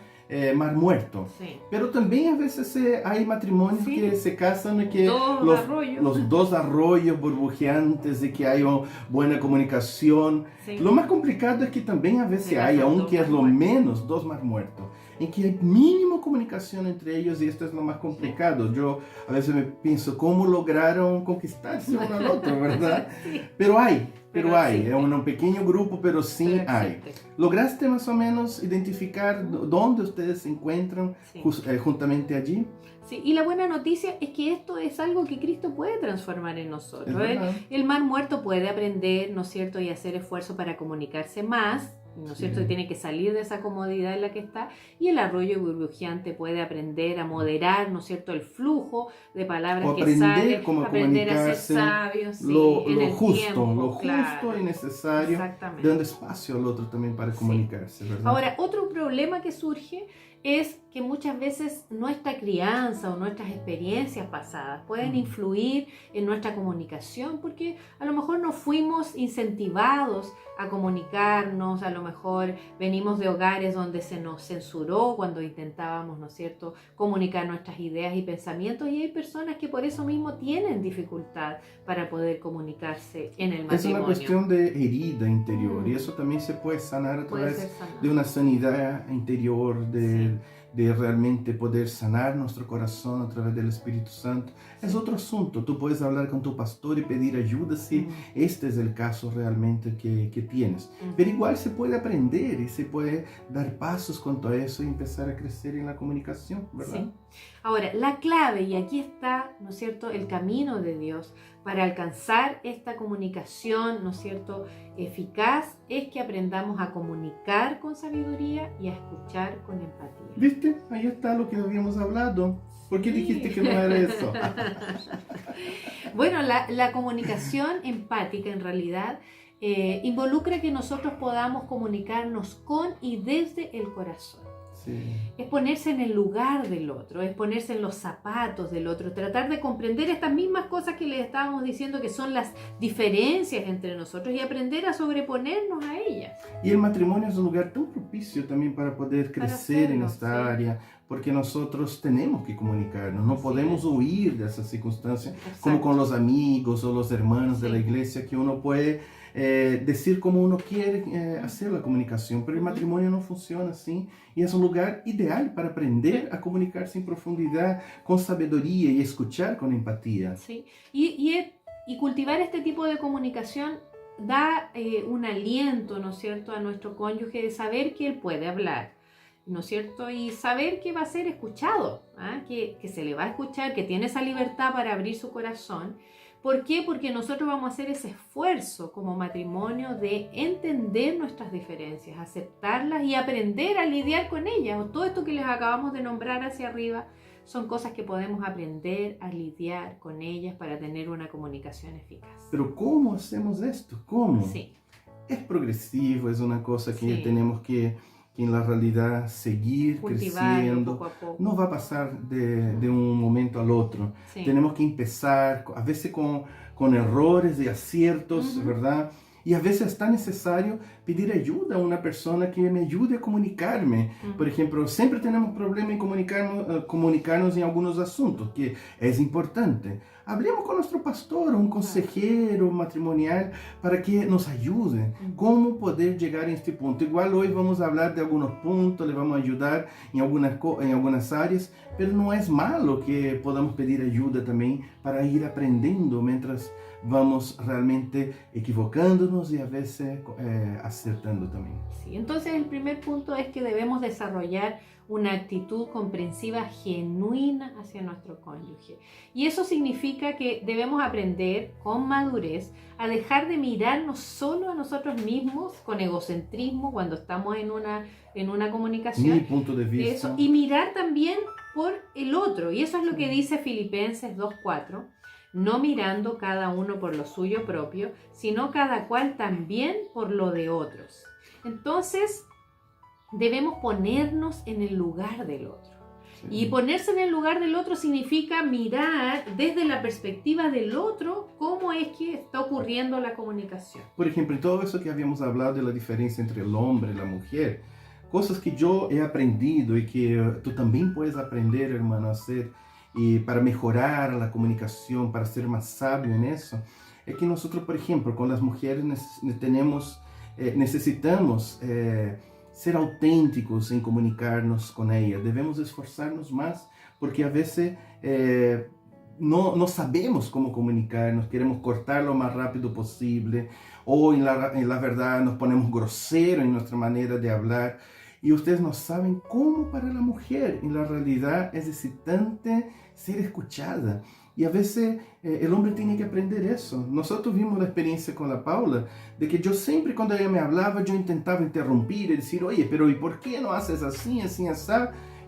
mar muerto. Sí. Pero también a veces hay matrimonios Sí. que se casan y que Dos arroyos. los dos arroyos burbujeantes y que hay buena comunicación. Sí. Lo más complicado es que también a veces Se hay, casan aunque dos es lo mar muertos. menos, dos mar muertos, en que hay mínimo comunicación entre ellos y esto es lo más complicado. Yo a veces me pienso cómo lograron conquistarse uno al otro, ¿verdad? Sí. Pero hay. Pero hay, existe. es un pequeño grupo, pero sí Pero hay. existe. ¿Lograste más o menos identificar dónde ustedes se encuentran Sí. juntamente allí? Sí, y la buena noticia es que esto es algo que Cristo puede transformar en nosotros. Es verdad. El mar muerto puede aprender, ¿no es cierto?, y hacer esfuerzo para comunicarse más, ¿no es cierto?, y tiene que salir de esa comodidad en la que está, y el arroyo burbujeante puede aprender a moderar, ¿no es cierto?, el flujo de palabras O que aprender salen, cómo aprender a ser comunicarse, sabios, sí, lo en el justo, tiempo, lo claro. justo y necesario, Exactamente. dando espacio al otro también para Sí. comunicarse, ¿verdad? Ahora, otro problema que surge es que muchas veces nuestra crianza o nuestras experiencias pasadas pueden influir en nuestra comunicación, porque a lo mejor no fuimos incentivados a comunicarnos, a lo mejor venimos de hogares donde se nos censuró cuando intentábamos, ¿no es cierto?, comunicar nuestras ideas y pensamientos, y hay personas que por eso mismo tienen dificultad para poder comunicarse en el matrimonio. Es una cuestión de herida interior y eso también se puede sanar a Puede ser través sanado. de una sanidad interior, Sí. de realmente poder sanar nuestro corazón a través del Espíritu Santo. Es otro asunto. Tú puedes hablar con tu pastor y pedir ayuda si este es el caso realmente que tienes. Pero igual se puede aprender y se puede dar pasos cuanto a eso y empezar a crecer en la comunicación, ¿verdad? Sí. Ahora, la clave, y aquí está, ¿no es cierto?, el camino de Dios para alcanzar esta comunicación, ¿no es cierto?, eficaz, es que aprendamos a comunicar con sabiduría y a escuchar con empatía. ¿Viste? Ahí está lo que habíamos hablado. ¿Por qué dijiste que no era eso? Bueno, la comunicación empática en realidad involucra que nosotros podamos comunicarnos con y desde el corazón. Sí. Es ponerse en el lugar del otro, es ponerse en los zapatos del otro, tratar de comprender estas mismas cosas que les estábamos diciendo que son las diferencias entre nosotros y aprender a sobreponernos a ellas. Y el matrimonio es un lugar tan propicio también para poder crecer hacerlo, en esta sí. área, porque nosotros tenemos que comunicarnos, no Así podemos es. huir de esas circunstancias, Exacto. como con los amigos o los hermanos de Sí. la iglesia, que uno puede decir como uno quiere hacer la comunicación, pero el matrimonio no funciona así y es un lugar ideal para aprender a comunicarse en profundidad, con sabiduría y escuchar con empatía. Sí. Y cultivar este tipo de comunicación da un aliento, ¿no es cierto?, a nuestro cónyuge de saber que él puede hablar, ¿no es cierto?, y saber que va a ser escuchado, ¿ah? que se le va a escuchar, que tiene esa libertad para abrir su corazón. ¿Por qué? Porque nosotros vamos a hacer ese esfuerzo como matrimonio de entender nuestras diferencias, aceptarlas y aprender a lidiar con ellas. Todo esto que les acabamos de nombrar hacia arriba son cosas que podemos aprender a lidiar con ellas para tener una comunicación eficaz. Pero ¿cómo hacemos esto? ¿Cómo? Sí. Es progresivo, es una cosa que Sí. tenemos que en la realidad seguir Cultivarlo creciendo. poco a poco. No va a pasar de un momento al otro. Sí. Tenemos que empezar, a veces con errores y aciertos, ¿verdad? Y a veces es tan necesario pedir ayuda a una persona que me ayude a comunicarme. Por ejemplo, siempre tenemos problemas en comunicarnos en algunos asuntos, que es importante. Hablemos con nuestro pastor, un consejero matrimonial, para que nos ayude. Cómo poder llegar a este punto. Igual hoy vamos a hablar de algunos puntos, le vamos a ayudar en algunas áreas, pero no es malo que podamos pedir ayuda también para ir aprendiendo mientras vamos realmente equivocándonos y a veces acertando también. Sí, entonces el primer punto es que debemos desarrollar una actitud comprensiva genuina hacia nuestro cónyuge. Y eso significa que debemos aprender con madurez a dejar de mirarnos solo a nosotros mismos con egocentrismo cuando estamos en una comunicación. Mi punto de vista. Eso, y mirar también por el otro. Y eso es lo que dice Filipenses 2:4. No mirando cada uno por lo suyo propio, sino cada cual también por lo de otros. Entonces, debemos ponernos en el lugar del otro. Sí. Y ponerse en el lugar del otro significa mirar desde la perspectiva del otro cómo es que está ocurriendo la comunicación. Por ejemplo, todo eso que habíamos hablado de la diferencia entre el hombre y la mujer, cosas que yo he aprendido y que tú también puedes aprender, hermano, a hacer. Y para mejorar la comunicación, para ser más sabio en eso, es que nosotros, por ejemplo, con las mujeres necesitamos ser auténticos en comunicarnos con ellas. Debemos esforzarnos más porque a veces no sabemos cómo comunicarnos, queremos cortar lo más rápido posible o en la verdad nos ponemos groseros en nuestra manera de hablar. Y ustedes no saben cómo para la mujer en la realidad es excitante ser escuchada. Y a veces el hombre tiene que aprender eso. Nosotros vimos la experiencia con la Paula, de que yo siempre cuando ella me hablaba, yo intentaba interrumpir y decir, oye, pero ¿y por qué no haces así, así, así?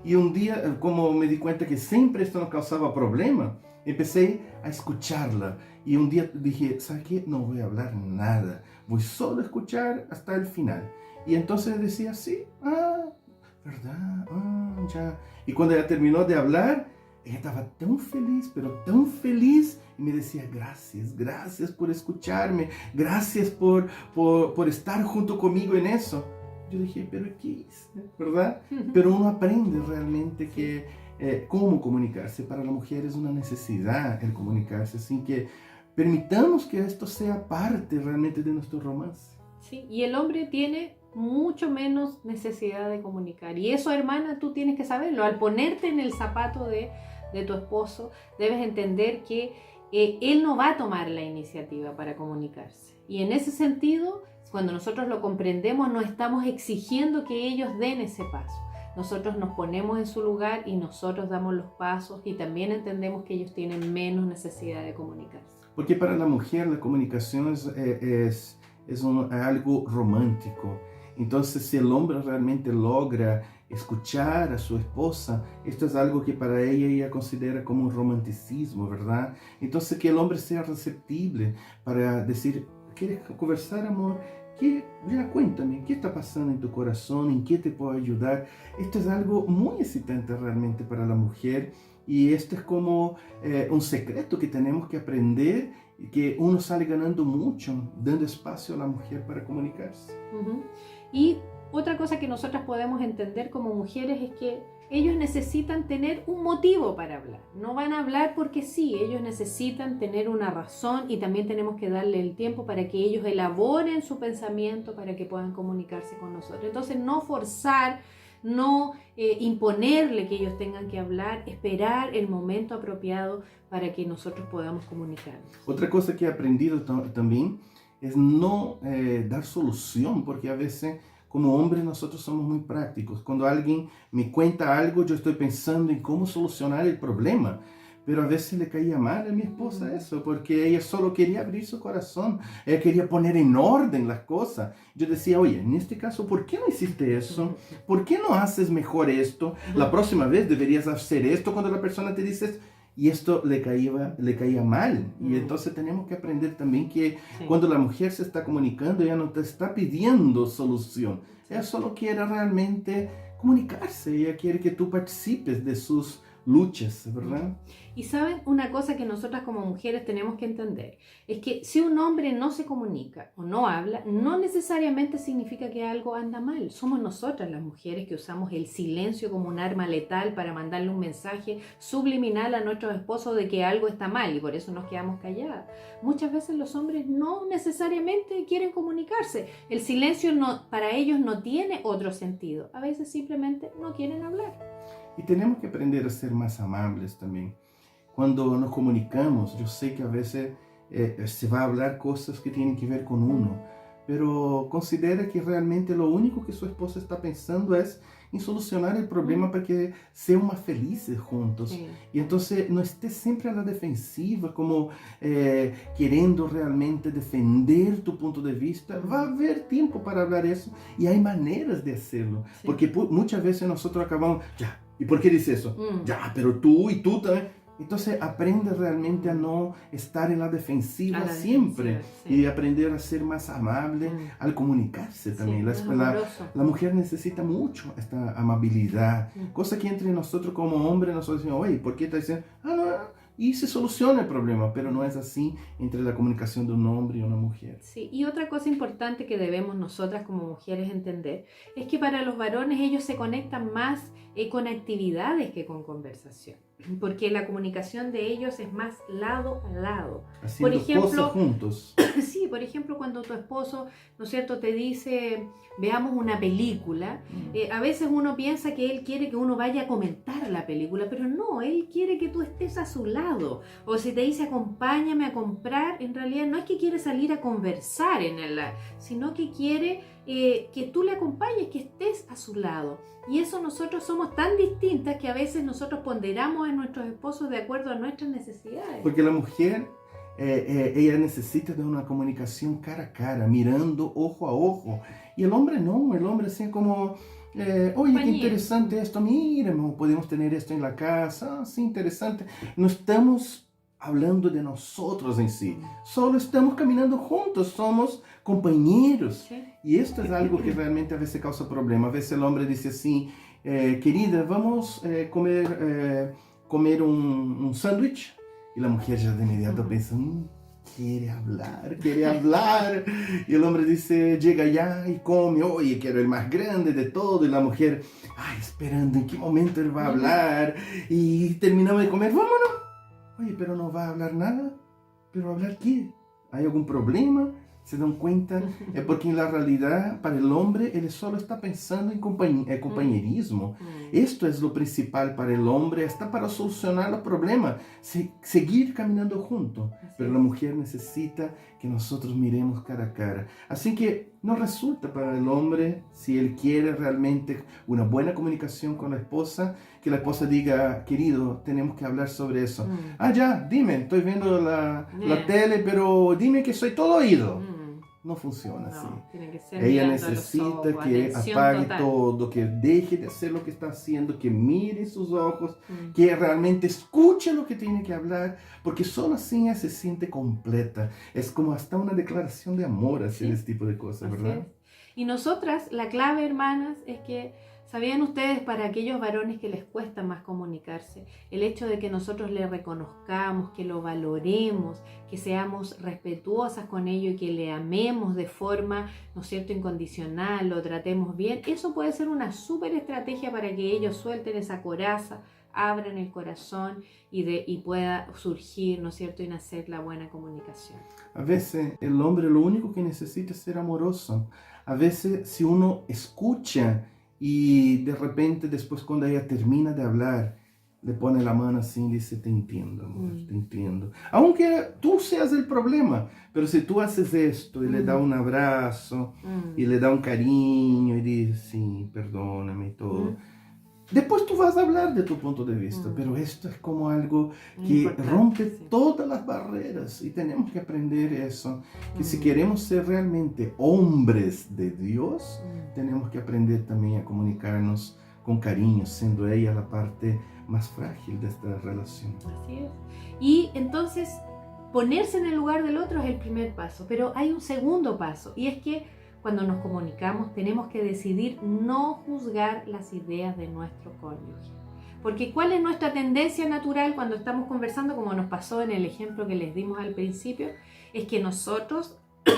Y un día, como me di cuenta que siempre esto nos causaba problema, empecé a escucharla. Y un día dije, ¿sabes qué? No voy a hablar nada. Voy solo a escuchar hasta el final. Y entonces decía, sí, ¿verdad? Ya. Y cuando ella terminó de hablar, ella estaba tan feliz, pero tan feliz, y me decía, gracias, gracias por escucharme, gracias por estar junto conmigo en eso. Yo dije, pero ¿qué hice? ¿Verdad? Pero uno aprende realmente que cómo comunicarse. Para la mujer es una necesidad el comunicarse, sin que permitamos que esto sea parte realmente de nuestro romance. Sí, y el hombre tiene mucho menos necesidad de comunicar. Y eso, hermana, tú tienes que saberlo. Al ponerte en el zapato de tu esposo, debes entender que él no va a tomar la iniciativa para comunicarse. Y en ese sentido, cuando nosotros lo comprendemos, no estamos exigiendo que ellos den ese paso. Nosotros nos ponemos en su lugar y nosotros damos los pasos, y también entendemos que ellos tienen menos necesidad de comunicarse. Porque para la mujer la comunicación es algo romántico. Entonces, si el hombre realmente logra escuchar a su esposa, esto es algo que para ella considera como un romanticismo, ¿verdad? Entonces, que el hombre sea receptible para decir, ¿quieres conversar, amor? Ya cuéntame, ¿qué está pasando en tu corazón? ¿En qué te puedo ayudar? Esto es algo muy excitante realmente para la mujer, y esto es como un secreto que tenemos que aprender, y que uno sale ganando mucho dando espacio a la mujer para comunicarse. Y otra cosa que nosotras podemos entender como mujeres es que ellos necesitan tener un motivo para hablar. No van a hablar porque sí, ellos necesitan tener una razón, y también tenemos que darle el tiempo para que ellos elaboren su pensamiento para que puedan comunicarse con nosotros. Entonces, no forzar, no imponerle que ellos tengan que hablar, esperar el momento apropiado para que nosotros podamos comunicarnos. Otra cosa que he aprendido también es no dar solución, porque a veces como hombres nosotros somos muy prácticos. Cuando alguien me cuenta algo, yo estoy pensando en cómo solucionar el problema. Pero a veces le caía mal a mi esposa eso, porque ella solo quería abrir su corazón, ella quería poner en orden las cosas. Yo decía, oye, en este caso, ¿por qué no hiciste eso? ¿Por qué no haces mejor esto? La próxima vez deberías hacer esto. Cuando la persona te dice, y esto le caía mal. Y entonces tenemos que aprender también que cuando la mujer se está comunicando, ella no te está pidiendo solución. Ella solo quiere realmente comunicarse. Ella quiere que tú participes de sus luchas, ¿verdad? Y saben, una cosa que nosotras como mujeres tenemos que entender es que si un hombre no se comunica o no habla, no necesariamente significa que algo anda mal. Somos nosotras las mujeres que usamos el silencio como un arma letal para mandarle un mensaje subliminal a nuestros esposos de que algo está mal, y por eso nos quedamos calladas. Muchas veces los hombres no necesariamente quieren comunicarse. El silencio para ellos no tiene otro sentido. A veces simplemente no quieren hablar. Y tenemos que aprender a ser más amables también. Cuando nos comunicamos, yo sé que a veces se va a hablar cosas que tienen que ver con uno, pero considera que realmente lo único que su esposa está pensando es en solucionar el problema para que sean más felices juntos. Sí. Y entonces no esté siempre a la defensiva, como queriendo realmente defender tu punto de vista. Va a haber tiempo para hablar eso, y hay maneras de hacerlo. Sí. Porque muchas veces nosotros acabamos, ya, ¿y por qué dices eso? Ya, pero tú y tú también. Entonces aprende realmente a no estar en la defensiva siempre, sí. Y aprender a ser más amable al comunicarse también. Sí, la mujer necesita mucho esta amabilidad, cosa que entre nosotros como hombres nosotros decimos, oye, ¿por qué estás diciendo? No. Y se soluciona el problema, pero no es así entre la comunicación de un hombre y una mujer. Sí, y otra cosa importante que debemos nosotras como mujeres entender es que para los varones ellos se conectan más con actividades que con conversación, porque la comunicación de ellos es más lado a lado. Haciendo cosas juntos. Sí, por ejemplo, cuando tu esposo, ¿no es cierto?, te dice, veamos una película, a veces uno piensa que él quiere que uno vaya a comentar la película, pero no, él quiere que tú estés a su lado. O si te dice, acompáñame a comprar, en realidad no es que quiere salir a conversar sino que quiere que tú le acompañes, que estés a su lado. Y eso nosotros somos tan distintas que a veces nosotros ponderamos en nuestros esposos de acuerdo a nuestras necesidades. Porque la mujer, ella necesita de una comunicación cara a cara, mirando ojo a ojo. Y el hombre no, el hombre así como, oye, qué interesante esto, mira, podemos tener esto en la casa, sí, interesante. No estamos hablando de nosotros en sí, solo estamos caminando juntos, somos compañeros. Sí. Y esto es algo que realmente a veces causa problema. A veces el hombre dice así, querida, vamos a comer un sándwich. Y la mujer ya de inmediato piensa, quiere hablar. Y el hombre dice, llega ya y come, oye, quiero el más grande de todo. Y la mujer, ay, esperando en qué momento él va a hablar. Y terminamos de comer, vámonos. Oye, pero no va a hablar nada. ¿Pero hablar qué? ¿Hay algún problema? ¿Se dan cuenta? Es porque en la realidad, para el hombre, él solo está pensando en compañerismo. Esto es lo principal para el hombre, está para solucionar los problemas, seguir caminando juntos. Pero la mujer necesita que nosotros miremos cara a cara. Así que no resulta para el hombre, si él quiere realmente una buena comunicación con la esposa, que la esposa diga, querido, tenemos que hablar sobre eso. Ah, ya, dime, estoy viendo la tele, pero dime que soy todo oído. No funciona así. Tiene que ser ella necesita que apague total. Todo, que deje de hacer lo que está haciendo, que mire sus ojos, que realmente escuche lo que tiene que hablar, porque solo así ella se siente completa. Es como hasta una declaración de amor hacer ese tipo de cosas, así ¿verdad? Es. Y nosotras, la clave, hermanas, es que ¿sabían ustedes para aquellos varones que les cuesta más comunicarse? El hecho de que nosotros le reconozcamos, que lo valoremos, que seamos respetuosas con ello y que le amemos de forma, ¿no es cierto?, incondicional, lo tratemos bien, eso puede ser una súper estrategia para que ellos suelten esa coraza, abran el corazón y pueda surgir, ¿no es cierto?, y nacer la buena comunicación. A veces el hombre lo único que necesita es ser amoroso. A veces si uno escucha y de repente después cuando ella termina de hablar, le pone la mano así y dice, te entiendo, amor, te entiendo. Aunque tú seas el problema, pero si tú haces esto y le da un abrazo y le da un cariño y dice, sí, perdóname y todo. Después tú vas a hablar de tu punto de vista, pero esto es como algo que rompe todas las barreras y tenemos que aprender eso, que si queremos ser realmente hombres de Dios, tenemos que aprender también a comunicarnos con cariño, siendo ella la parte más frágil de esta relación. Así es. Y entonces ponerse en el lugar del otro es el primer paso, pero hay un segundo paso y es que cuando nos comunicamos tenemos que decidir no juzgar las ideas de nuestro cónyuge. Porque ¿cuál es nuestra tendencia natural cuando estamos conversando, como nos pasó en el ejemplo que les dimos al principio? Es que nosotros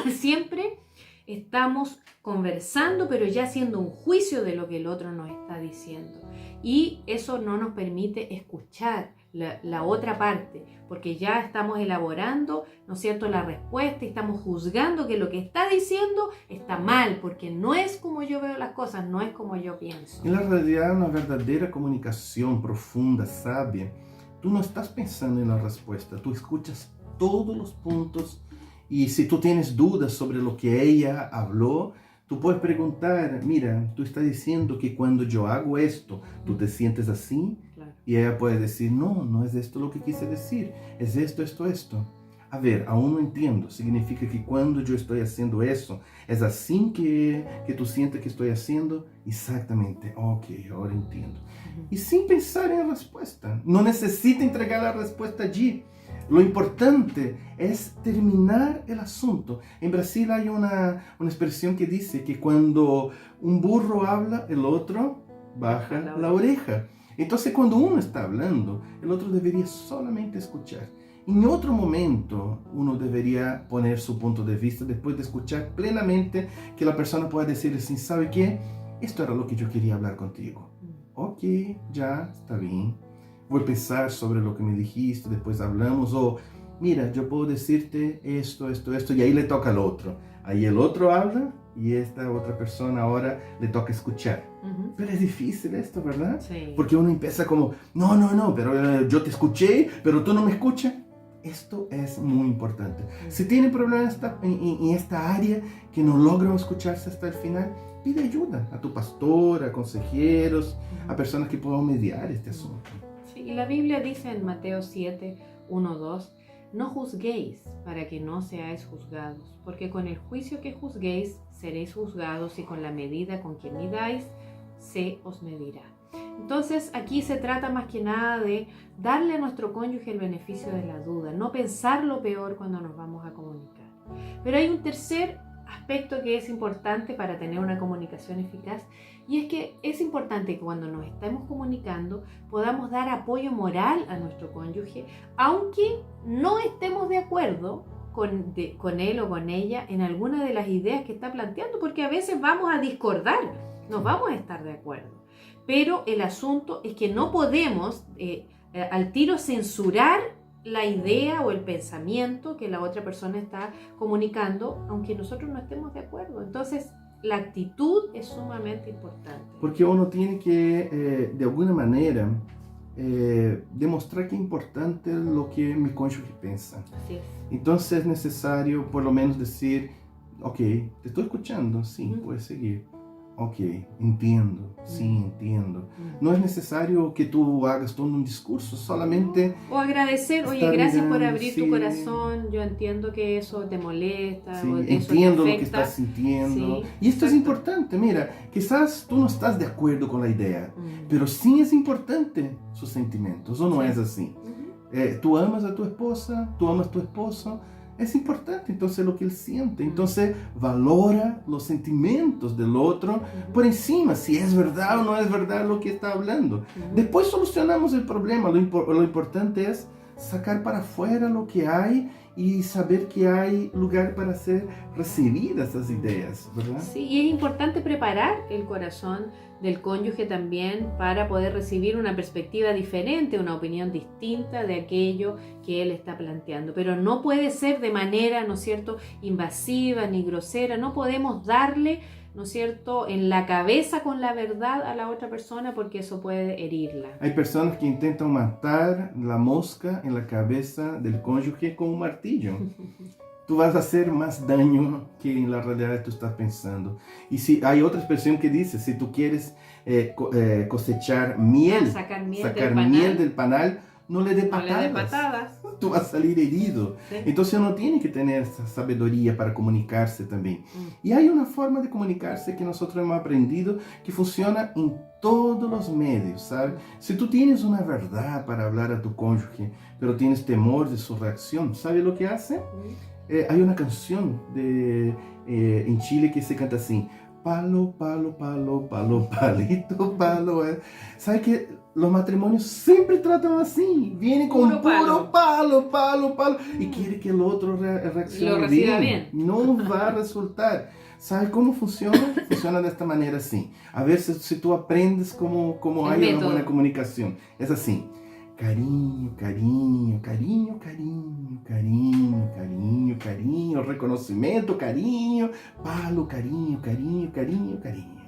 siempre estamos conversando, pero ya haciendo un juicio de lo que el otro nos está diciendo. Y eso no nos permite escuchar la otra parte, porque ya estamos elaborando, ¿no es cierto?, la respuesta y estamos juzgando que lo que está diciendo está mal, porque no es como yo veo las cosas, no es como yo pienso. En la realidad, una verdadera comunicación profunda, sabia, tú no estás pensando en la respuesta, tú escuchas todos los puntos y si tú tienes dudas sobre lo que ella habló, tú puedes preguntar, mira, tú estás diciendo que cuando yo hago esto, tú te sientes así. Claro. Y ella puede decir, no, no es esto lo que quise decir, es esto, esto, esto. A ver, aún no entiendo, significa que cuando yo estoy haciendo eso, es así que tú sientes que estoy haciendo, exactamente, ok, ahora entiendo. Y sin pensar en la respuesta, no necesita entregar la respuesta allí. Lo importante es terminar el asunto. En Brasil hay una expresión que dice que cuando un burro habla, el otro baja la oreja. Entonces cuando uno está hablando, el otro debería solamente escuchar. En otro momento uno debería poner su punto de vista después de escuchar plenamente que la persona pueda decir así, ¿sabe qué? Esto era lo que yo quería hablar contigo. Ok, ya, está bien. Voy a pensar sobre lo que me dijiste, después hablamos, o mira, yo puedo decirte esto, y ahí le toca al otro. Ahí el otro habla y esta otra persona ahora le toca escuchar. Pero es difícil esto, ¿verdad? Sí. Porque uno empieza como, no, pero yo te escuché, pero tú no me escuchas. Esto es muy importante. Si tiene problemas en esta área que no logran escucharse hasta el final, pide ayuda a tu pastor, a consejeros, a personas que puedan mediar este asunto. Sí, y la Biblia dice en Mateo 7, 1, 2, no juzguéis para que no seáis juzgados, porque con el juicio que juzguéis seréis juzgados y con la medida con que midáis se os medirá. Entonces aquí se trata más que nada de darle a nuestro cónyuge el beneficio de la duda, no pensar lo peor cuando nos vamos a comunicar. Pero hay un tercer aspecto que es importante para tener una comunicación eficaz, y es que es importante que cuando nos estemos comunicando podamos dar apoyo moral a nuestro cónyuge, aunque no estemos de acuerdo con él o con ella en alguna de las ideas que está planteando, porque a veces vamos a discordar, no vamos a estar de acuerdo. Pero el asunto es que no podemos al tiro censurar la idea o el pensamiento que la otra persona está comunicando, aunque nosotros no estemos de acuerdo. Entonces, la actitud es sumamente importante. Porque uno tiene que, de alguna manera, demostrar que es importante lo que mi cónyuge piensa. Así es. Entonces es necesario por lo menos decir, ok, te estoy escuchando, sí, puedes seguir. Ok, entiendo, sí, entiendo. No es necesario que tú hagas todo un discurso, solamente... O agradecer, oye, gracias por abrir sí, tu corazón, yo entiendo que eso te molesta, sí, o eso entiendo te lo que afecta. estás sintiendo. Sí, y esto es exacto. importante, mira, quizás tú no estás de acuerdo con la idea, pero sí es importante sus sentimientos, ¿o no es así? Tú amas a tu esposa, tú amas a tu esposo, es importante entonces lo que él siente, entonces valora los sentimientos del otro por encima, si es verdad o no es verdad lo que está hablando. Después solucionamos el problema, lo importante es sacar para afuera lo que hay y saber que hay lugar para ser recibidas esas ideas, ¿verdad? Sí, y es importante preparar el corazón del cónyuge también para poder recibir una perspectiva diferente, una opinión distinta de aquello que él está planteando. Pero no puede ser de manera, ¿no es cierto?, invasiva ni grosera. No podemos darle, ¿no es cierto?, en la cabeza con la verdad a la otra persona, porque eso puede herirla. Hay personas que intentan matar la mosca en la cabeza del cónyuge con un martillo. Tú vas a hacer más daño que en la realidad tú estás pensando. Y si hay otra expresión que dice, si tú quieres cosechar miel, sacar miel miel del panal, no le dé patadas. Tú vas a salir herido. Sí. Entonces uno tiene que tener esa sabiduría para comunicarse también. Y hay una forma de comunicarse que nosotros hemos aprendido que funciona en todos los medios, ¿sabes? Si tú tienes una verdad para hablar a tu cónyuge, pero tienes temor de su reacción, ¿sabes lo que hace? Hay una canción en Chile que se canta así: palo, palo, palo, palo, palito, palo. ¿Sabes que los matrimonios siempre tratan así? Vienen con puro palo, palo, palo, y quiere que el otro reaccione bien. No va a resultar. ¿Sabes cómo funciona? Funciona de esta manera así. A ver si tú aprendes cómo hay una buena comunicación. Es así: cariño, cariño, cariño, cariño, cariño, cariño, cariño, reconocimiento, cariño, palo, cariño, cariño, cariño, cariño.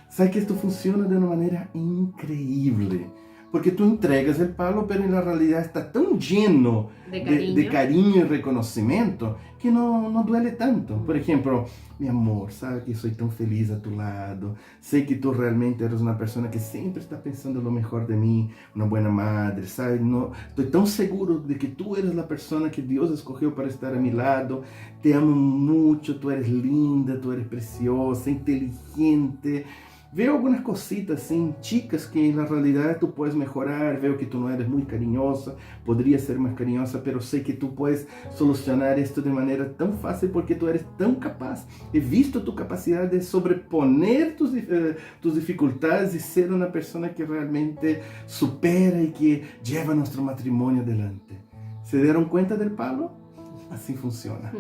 ¿Sabes que esto funciona de una manera increíble? Porque tú entregas el palo, pero en la realidad está tan lleno de cariño y reconocimiento que no duele tanto. Por ejemplo, mi amor, sabes que soy tan feliz a tu lado, sé que tú realmente eres una persona que siempre está pensando lo mejor de mí, una buena madre, ¿sabes? No, estoy tan seguro de que tú eres la persona que Dios escogió para estar a mi lado, te amo mucho, tú eres linda, tú eres preciosa, inteligente. Veo algunas cositas así, chicas, que en la realidad tú puedes mejorar. Veo que tú no eres muy cariñosa, podrías ser más cariñosa, pero sé que tú puedes solucionar esto de manera tan fácil porque tú eres tan capaz. He visto tu capacidad de sobreponer tus dificultades y ser una persona que realmente supera y que lleva nuestro matrimonio adelante. ¿Se dieron cuenta del palo? Así funciona.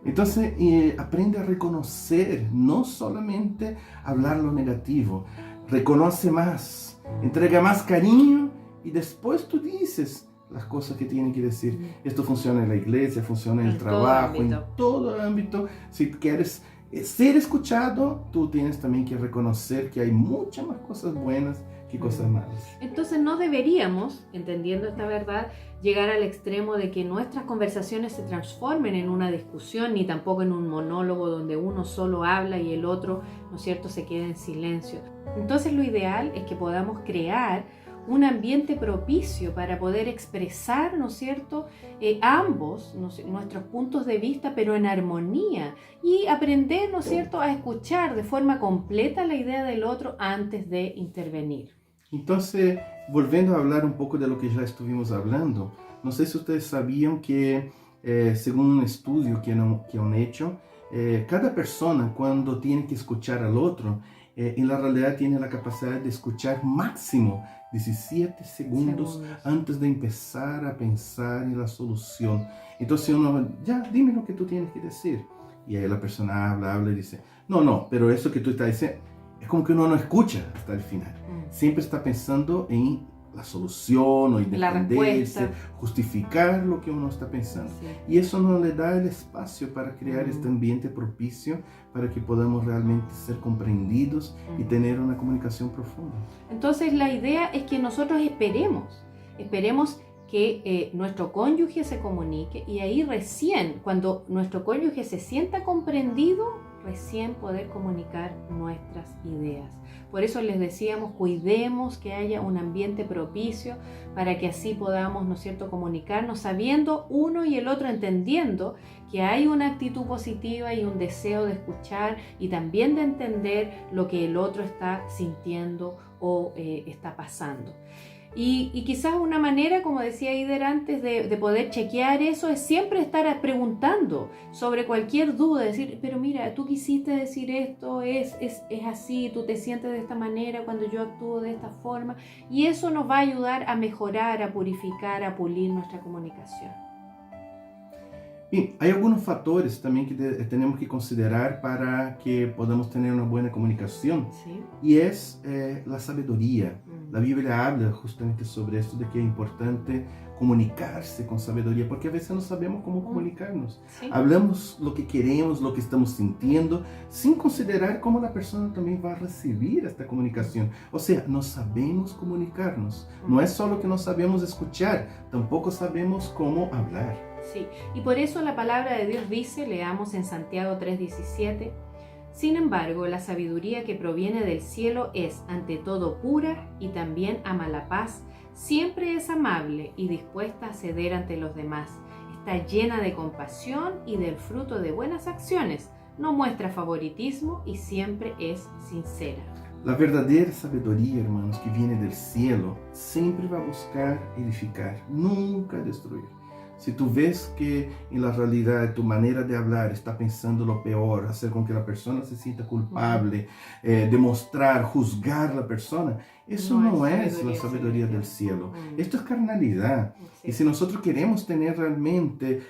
Entonces aprende a reconocer, no solamente hablar lo negativo. Reconoce más, entrega más cariño y después tú dices las cosas que tienen que decir. Esto funciona en la iglesia, funciona en el trabajo, en todo ámbito. Si quieres ser escuchado, tú tienes también que reconocer que hay muchas más cosas buenas que cosas malas. Entonces no deberíamos, entendiendo esta verdad, llegar al extremo de que nuestras conversaciones se transformen en una discusión, ni tampoco en un monólogo donde uno solo habla y el otro, ¿no es cierto?, se queda en silencio. Entonces lo ideal es que podamos crear un ambiente propicio para poder expresar, ¿no es cierto?, ambos nuestros puntos de vista, pero en armonía, y aprender, ¿no es cierto?, a escuchar de forma completa la idea del otro antes de intervenir. Entonces, volviendo a hablar un poco de lo que ya estuvimos hablando, no sé si ustedes sabían que, según un estudio que han hecho, cada persona cuando tiene que escuchar al otro, en la realidad tiene la capacidad de escuchar máximo 17 segundos antes de empezar a pensar en la solución. Entonces uno, ya, dime lo que tú tienes que decir. Y ahí la persona habla y dice, no, pero eso que tú estás diciendo, es como que uno no escucha hasta el final. Siempre está pensando en la solución o en defenderse, justificar lo que uno está pensando. Sí. Y eso no le da el espacio para crear este ambiente propicio para que podamos realmente ser comprendidos y tener una comunicación profunda. Entonces la idea es que nosotros esperemos que nuestro cónyuge se comunique, y ahí recién, cuando nuestro cónyuge se sienta comprendido, recién poder comunicar nuestras ideas. Por eso les decíamos, cuidemos que haya un ambiente propicio para que así podamos, ¿no es cierto?, comunicarnos sabiendo uno y el otro, entendiendo que hay una actitud positiva y un deseo de escuchar y también de entender lo que el otro está sintiendo o está pasando. Y quizás una manera, como decía Ider antes, de poder chequear eso es siempre estar preguntando sobre cualquier duda, decir, pero mira, tú quisiste decir esto, es así, tú te sientes de esta manera cuando yo actúo de esta forma, y eso nos va a ayudar a mejorar, a purificar, a pulir nuestra comunicación. Bien, hay algunos factores también que tenemos que considerar para que podamos tener una buena comunicación. Sí. Y es la sabiduría. La Biblia habla justamente sobre esto, de que es importante comunicarse con sabiduría, porque a veces no sabemos cómo comunicarnos. Sí. Hablamos lo que queremos, lo que estamos sintiendo, sin considerar cómo la persona también va a recibir esta comunicación. O sea, no sabemos comunicarnos. No es solo que no sabemos escuchar, tampoco sabemos cómo hablar. Sí, y por eso la palabra de Dios dice, leamos en Santiago 3:17, sin embargo, la sabiduría que proviene del cielo es ante todo pura y también ama la paz, siempre es amable y dispuesta a ceder ante los demás, está llena de compasión y del fruto de buenas acciones, no muestra favoritismo y siempre es sincera. La verdadera sabiduría, hermanos, que viene del cielo, siempre va a buscar edificar, nunca destruir. Si tú ves que en la realidad tu manera de hablar está pensando lo peor, hacer con que la persona se sienta culpable, demostrar, juzgar a la persona, eso no es la sabiduría del cielo. Esto es carnalidad. Sí. Y si nosotros queremos tener realmente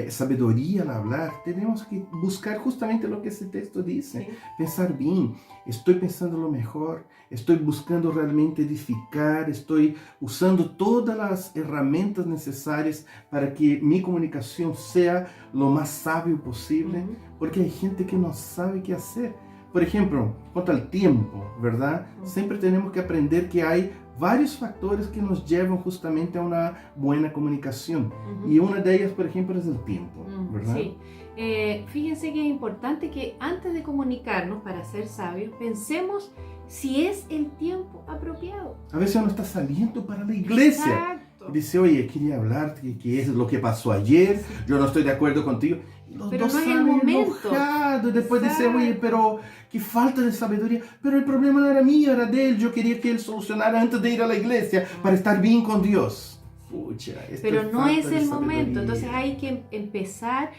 sabiduría al hablar, tenemos que buscar justamente lo que ese texto dice. Sí. Pensar bien, estoy pensando lo mejor, estoy buscando realmente edificar, estoy usando todas las herramientas necesarias para que mi comunicación sea lo más sabio posible, porque hay gente que no sabe qué hacer. Por ejemplo, quanto al tiempo, ¿verdad? Siempre tenemos que aprender que hay varios factores que nos llevan justamente a una buena comunicación. Y una de ellas, por ejemplo, es el tiempo, ¿verdad? Sí. Fíjense que es importante que antes de comunicarnos, para ser sabios, pensemos si es el tiempo apropiado. A veces uno está saliendo para la iglesia. Exacto. Y dice, oye, quería hablarte, que es lo que pasó ayer, yo no estoy de acuerdo contigo. Pero no es el momento. Enojado, después dice, oye, pero qué falta de sabiduría. Pero el problema no era mío, era de él. Yo quería que él solucionara antes de ir a la iglesia para estar bien con Dios. Pucha, pero no es el momento. Entonces hay que empezar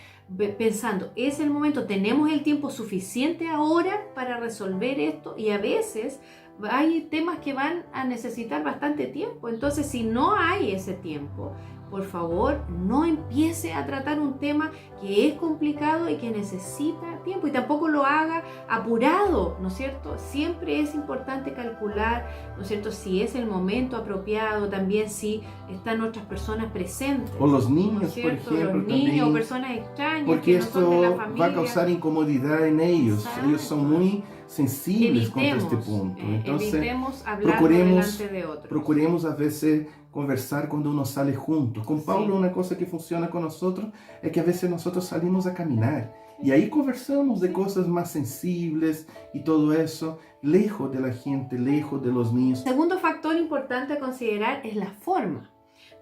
pensando, es el momento, tenemos el tiempo suficiente ahora para resolver esto, y a veces hay temas que van a necesitar bastante tiempo. Entonces, si no hay ese tiempo, por favor, no empiece a tratar un tema que es complicado y que necesita tiempo, y tampoco lo haga apurado, ¿no es cierto? Siempre es importante calcular, ¿no es cierto?, si es el momento apropiado, también si están otras personas presentes. O los niños, ¿no es cierto?, por ejemplo. Los niños o personas extrañas porque que esto no son de la familia. va a causar incomodidad en ellos. Exacto. Ellos son muy sensibles contra este punto. Evitemos hablar delante de otros. Procuremos a veces conversar cuando uno sale juntos. Con Paulo, una cosa que funciona con nosotros es que a veces nosotros salimos a caminar y ahí conversamos de cosas más sensibles y todo eso, lejos de la gente, lejos de los niños. Segundo factor importante a considerar es la forma.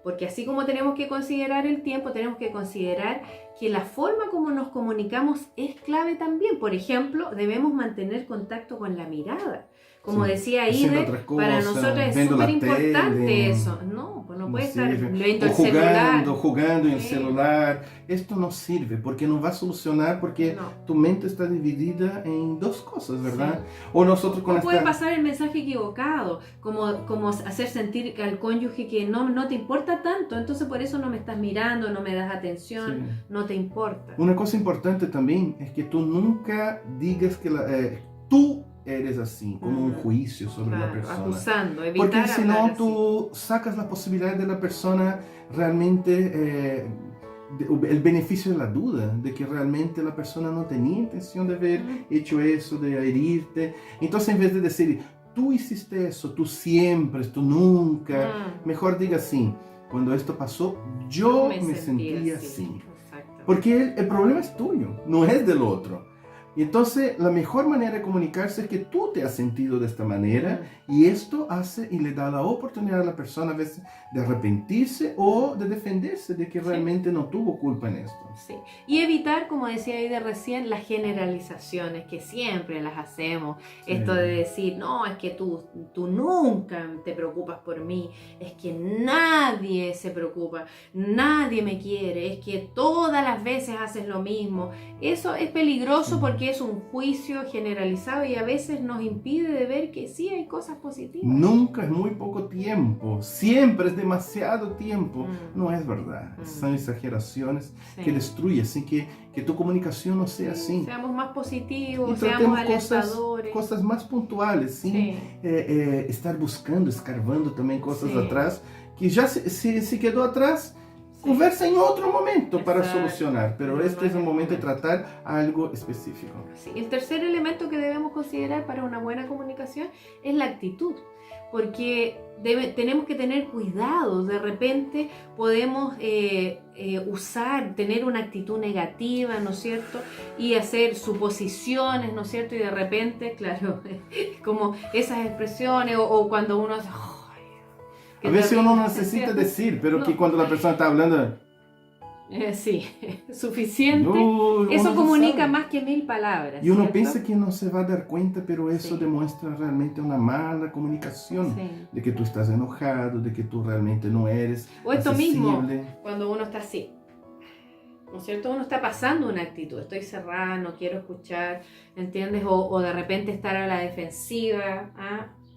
Porque así como tenemos que considerar el tiempo, tenemos que considerar que la forma como nos comunicamos es clave también. Por ejemplo, debemos mantener contacto con la mirada. Como decía Ide, para nosotros es súper importante eso. No, pues no puede estar viendo el celular. Jugando en el celular. Esto no sirve porque no va a solucionar porque tu mente está dividida en dos cosas, ¿verdad? Sí. O nosotros con puede pasar el mensaje equivocado, como hacer sentir al cónyuge que no te importa tanto, entonces por eso no me estás mirando, no me das atención, no te importa. Una cosa importante también es que tú nunca digas que tú eres así, como un juicio sobre la persona. Acusando, evitar porque si no, así. tú sacas la posibilidad de la persona realmente, el beneficio de la duda, de que realmente la persona no tenía intención de haber hecho eso, de herirte. Entonces, en vez de decir, tú hiciste eso, tú siempre, tú nunca, mejor diga así, cuando esto pasó, yo me sentí así. Porque el problema es tuyo, no es del otro. Y entonces la mejor manera de comunicarse es que tú te has sentido de esta manera y esto hace y le da la oportunidad a la persona a veces de arrepentirse o de defenderse de que realmente no tuvo culpa en esto. Sí. Y evitar, como decía Aida recién, las generalizaciones que siempre las hacemos. Esto de decir, no, es que tú nunca te preocupas por mí, es que nadie se preocupa, nadie me quiere, es que todas las veces haces lo mismo. Eso es peligroso porque es un juicio generalizado y a veces nos impide de ver que sí hay cosas positivas. Nunca es muy poco tiempo, siempre es demasiado tiempo. No es verdad, son exageraciones que destruyen, así que tu comunicación no sea así. Seamos más positivos, seamos alentadores. Cosas más puntuales, sin estar buscando, escarbando también cosas atrás, que ya se quedó atrás. Conversa en otro momento para solucionar, pero este es el momento de tratar algo específico. Sí. El tercer elemento que debemos considerar para una buena comunicación es la actitud, porque tenemos que tener cuidado. De repente podemos tener una actitud negativa, ¿no es cierto? Y hacer suposiciones, ¿no es cierto? Y de repente, claro, como esas expresiones o cuando uno hace... A veces uno no necesita decir, pero que cuando la persona está hablando... sí, suficiente. Eso comunica más que 1000 palabras. Y uno piensa que no se va a dar cuenta, pero eso demuestra realmente una mala comunicación. De que tú estás enojado, de que tú realmente no eres o esto accesible. Mismo, cuando uno está así, ¿no es cierto? Uno está pasando una actitud, estoy cerrada, no quiero escuchar, ¿entiendes? O de repente estar a la defensiva,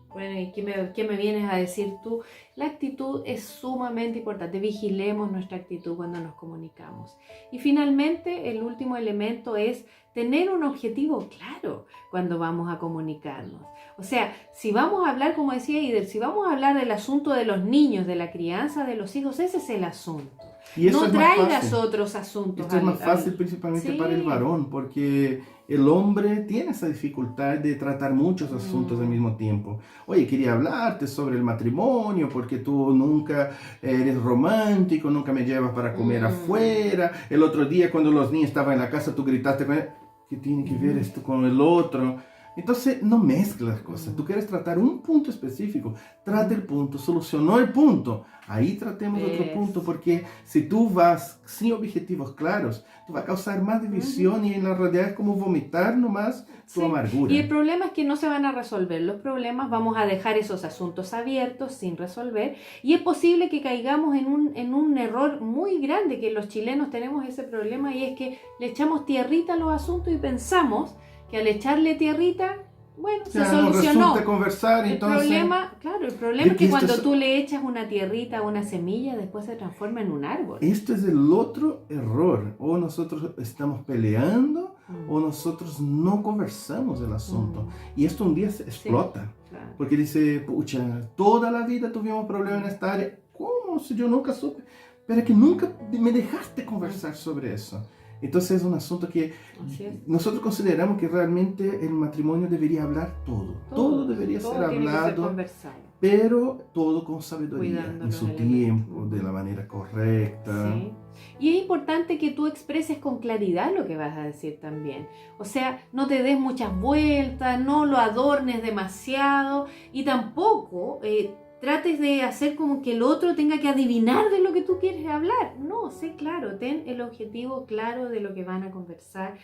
bueno, ¿y qué me vienes a decir tú? La actitud es sumamente importante. Vigilemos nuestra actitud cuando nos comunicamos. Y finalmente, el último elemento es tener un objetivo claro cuando vamos a comunicarnos. O sea, si vamos a hablar, como decía Ider, si vamos a hablar del asunto de los niños, de la crianza de los hijos, ese es el asunto. Y eso no traigas otros asuntos. Esto es más fácil principalmente para el varón, porque el hombre tiene esa dificultad de tratar muchos asuntos al mismo tiempo. Oye, quería hablarte sobre el matrimonio, porque tú nunca eres romántico, nunca me llevas para comer afuera. El otro día cuando los niños estaban en la casa, tú gritaste, ¿qué tiene que ver esto con el otro? Entonces, no mezclas cosas. Tú quieres tratar un punto específico, trata el punto, solucionó el punto. Ahí tratemos otro punto, porque si tú vas sin objetivos claros, tú vas a causar más división y en la realidad es como vomitar nomás tu amargura. Y el problema es que no se van a resolver los problemas, vamos a dejar esos asuntos abiertos sin resolver y es posible que caigamos en un error muy grande, que los chilenos tenemos ese problema y es que le echamos tierrita a los asuntos y pensamos que al echarle tierrita, bueno, se solucionó. No conversar, entonces... El problema es que cuando tú le echas una tierrita, una semilla, después se transforma en un árbol. Esto es el otro error. O nosotros estamos peleando o nosotros no conversamos el asunto. Y esto un día se explota. Claro. Porque dice, pucha, toda la vida tuvimos problemas en esta área. ¿Cómo? Si yo nunca supe. Pero es que nunca me dejaste conversar sobre eso. Entonces es un asunto que Así es. nosotros consideramos que realmente el matrimonio debería hablar todo. Todo debería todo ser tiene que ser hablado, conversado. pero todo con sabiduría, Cuidando en los su elementos. tiempo, de la manera correcta. Sí. Y es importante que tú expreses con claridad lo que vas a decir también. O sea, no te des muchas vueltas, no lo adornes demasiado y tampoco trates de hacer como que el otro tenga que adivinar de lo que tú quieres hablar. No, sé claro, ten el objetivo claro de lo que van a conversar.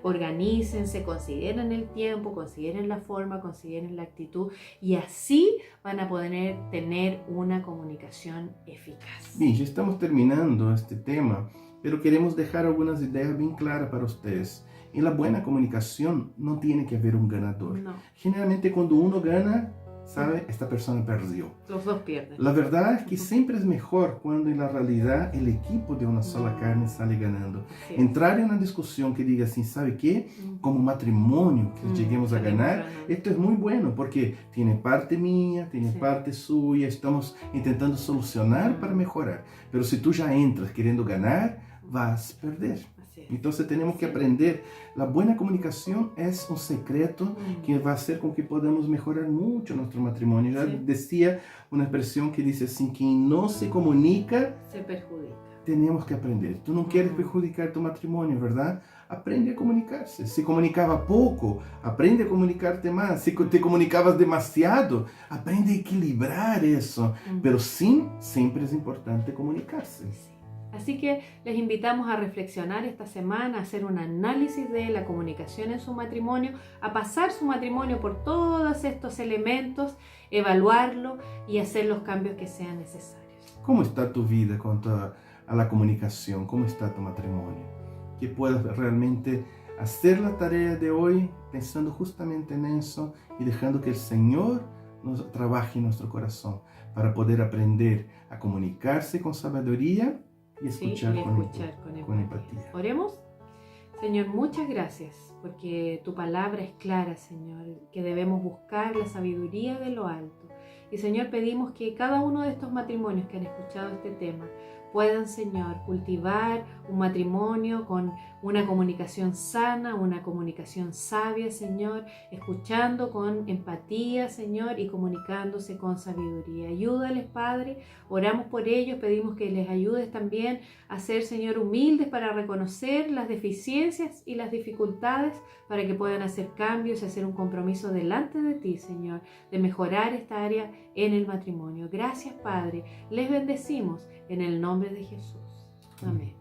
Organícense, consideren el tiempo, consideren la forma, consideren la actitud y así van a poder tener una comunicación eficaz. Bien, ya estamos terminando este tema, pero queremos dejar algunas ideas bien claras para ustedes. En la buena comunicación no tiene que haber un ganador. No, Generalmente cuando uno gana, sabe, esta persona perdió. los dos pierden. La verdad es que siempre es mejor cuando en la realidad el equipo de una sola carne sale ganando. Sí. Entrar en una discusión que diga así, ¿sabe qué? Como matrimonio que lleguemos a ganar, esto es muy bueno porque tiene parte mía, tiene Sí. parte suya, estamos intentando solucionar para mejorar. Pero si tú ya entras queriendo ganar, vas a perder. Así es. Entonces tenemos que Sí. aprender. La buena comunicación es un secreto que va a hacer con que podamos mejorar mucho nuestro matrimonio. Ya Sí. decía una expresión que dice así, quien no se comunica, Se perjudica. tenemos que aprender. Tú no quieres perjudicar tu matrimonio, ¿verdad? Aprende a comunicarse. Si comunicaba poco, aprende a comunicarte más. Si te comunicabas demasiado, aprende a equilibrar eso. Pero sí, siempre es importante comunicarse. Sí. Así que les invitamos a reflexionar esta semana, a hacer un análisis de la comunicación en su matrimonio, a pasar su matrimonio por todos estos elementos, evaluarlo y hacer los cambios que sean necesarios. ¿Cómo está tu vida en cuanto a la comunicación? ¿Cómo está tu matrimonio? Que puedas realmente hacer la tarea de hoy pensando justamente en eso y dejando que el Señor nos trabaje en nuestro corazón para poder aprender a comunicarse con sabiduría y escuchar, Sí, y con escuchar con empatía. Oremos. Señor, muchas gracias porque tu palabra es clara, Señor, que debemos buscar la sabiduría de lo alto. Y Señor, pedimos que cada uno de estos matrimonios que han escuchado este tema puedan, Señor, cultivar un matrimonio con una comunicación sana, una comunicación sabia, Señor, escuchando con empatía, Señor, y comunicándose con sabiduría. Ayúdales, Padre, oramos por ellos, pedimos que les ayudes también a ser, Señor, humildes para reconocer las deficiencias y las dificultades para que puedan hacer cambios y hacer un compromiso delante de ti, Señor, de mejorar esta área en el matrimonio. Gracias, Padre. Les bendecimos en el nombre de Jesús. Amén.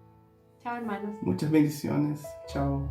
Chao, hermanos. Muchas bendiciones. Chao.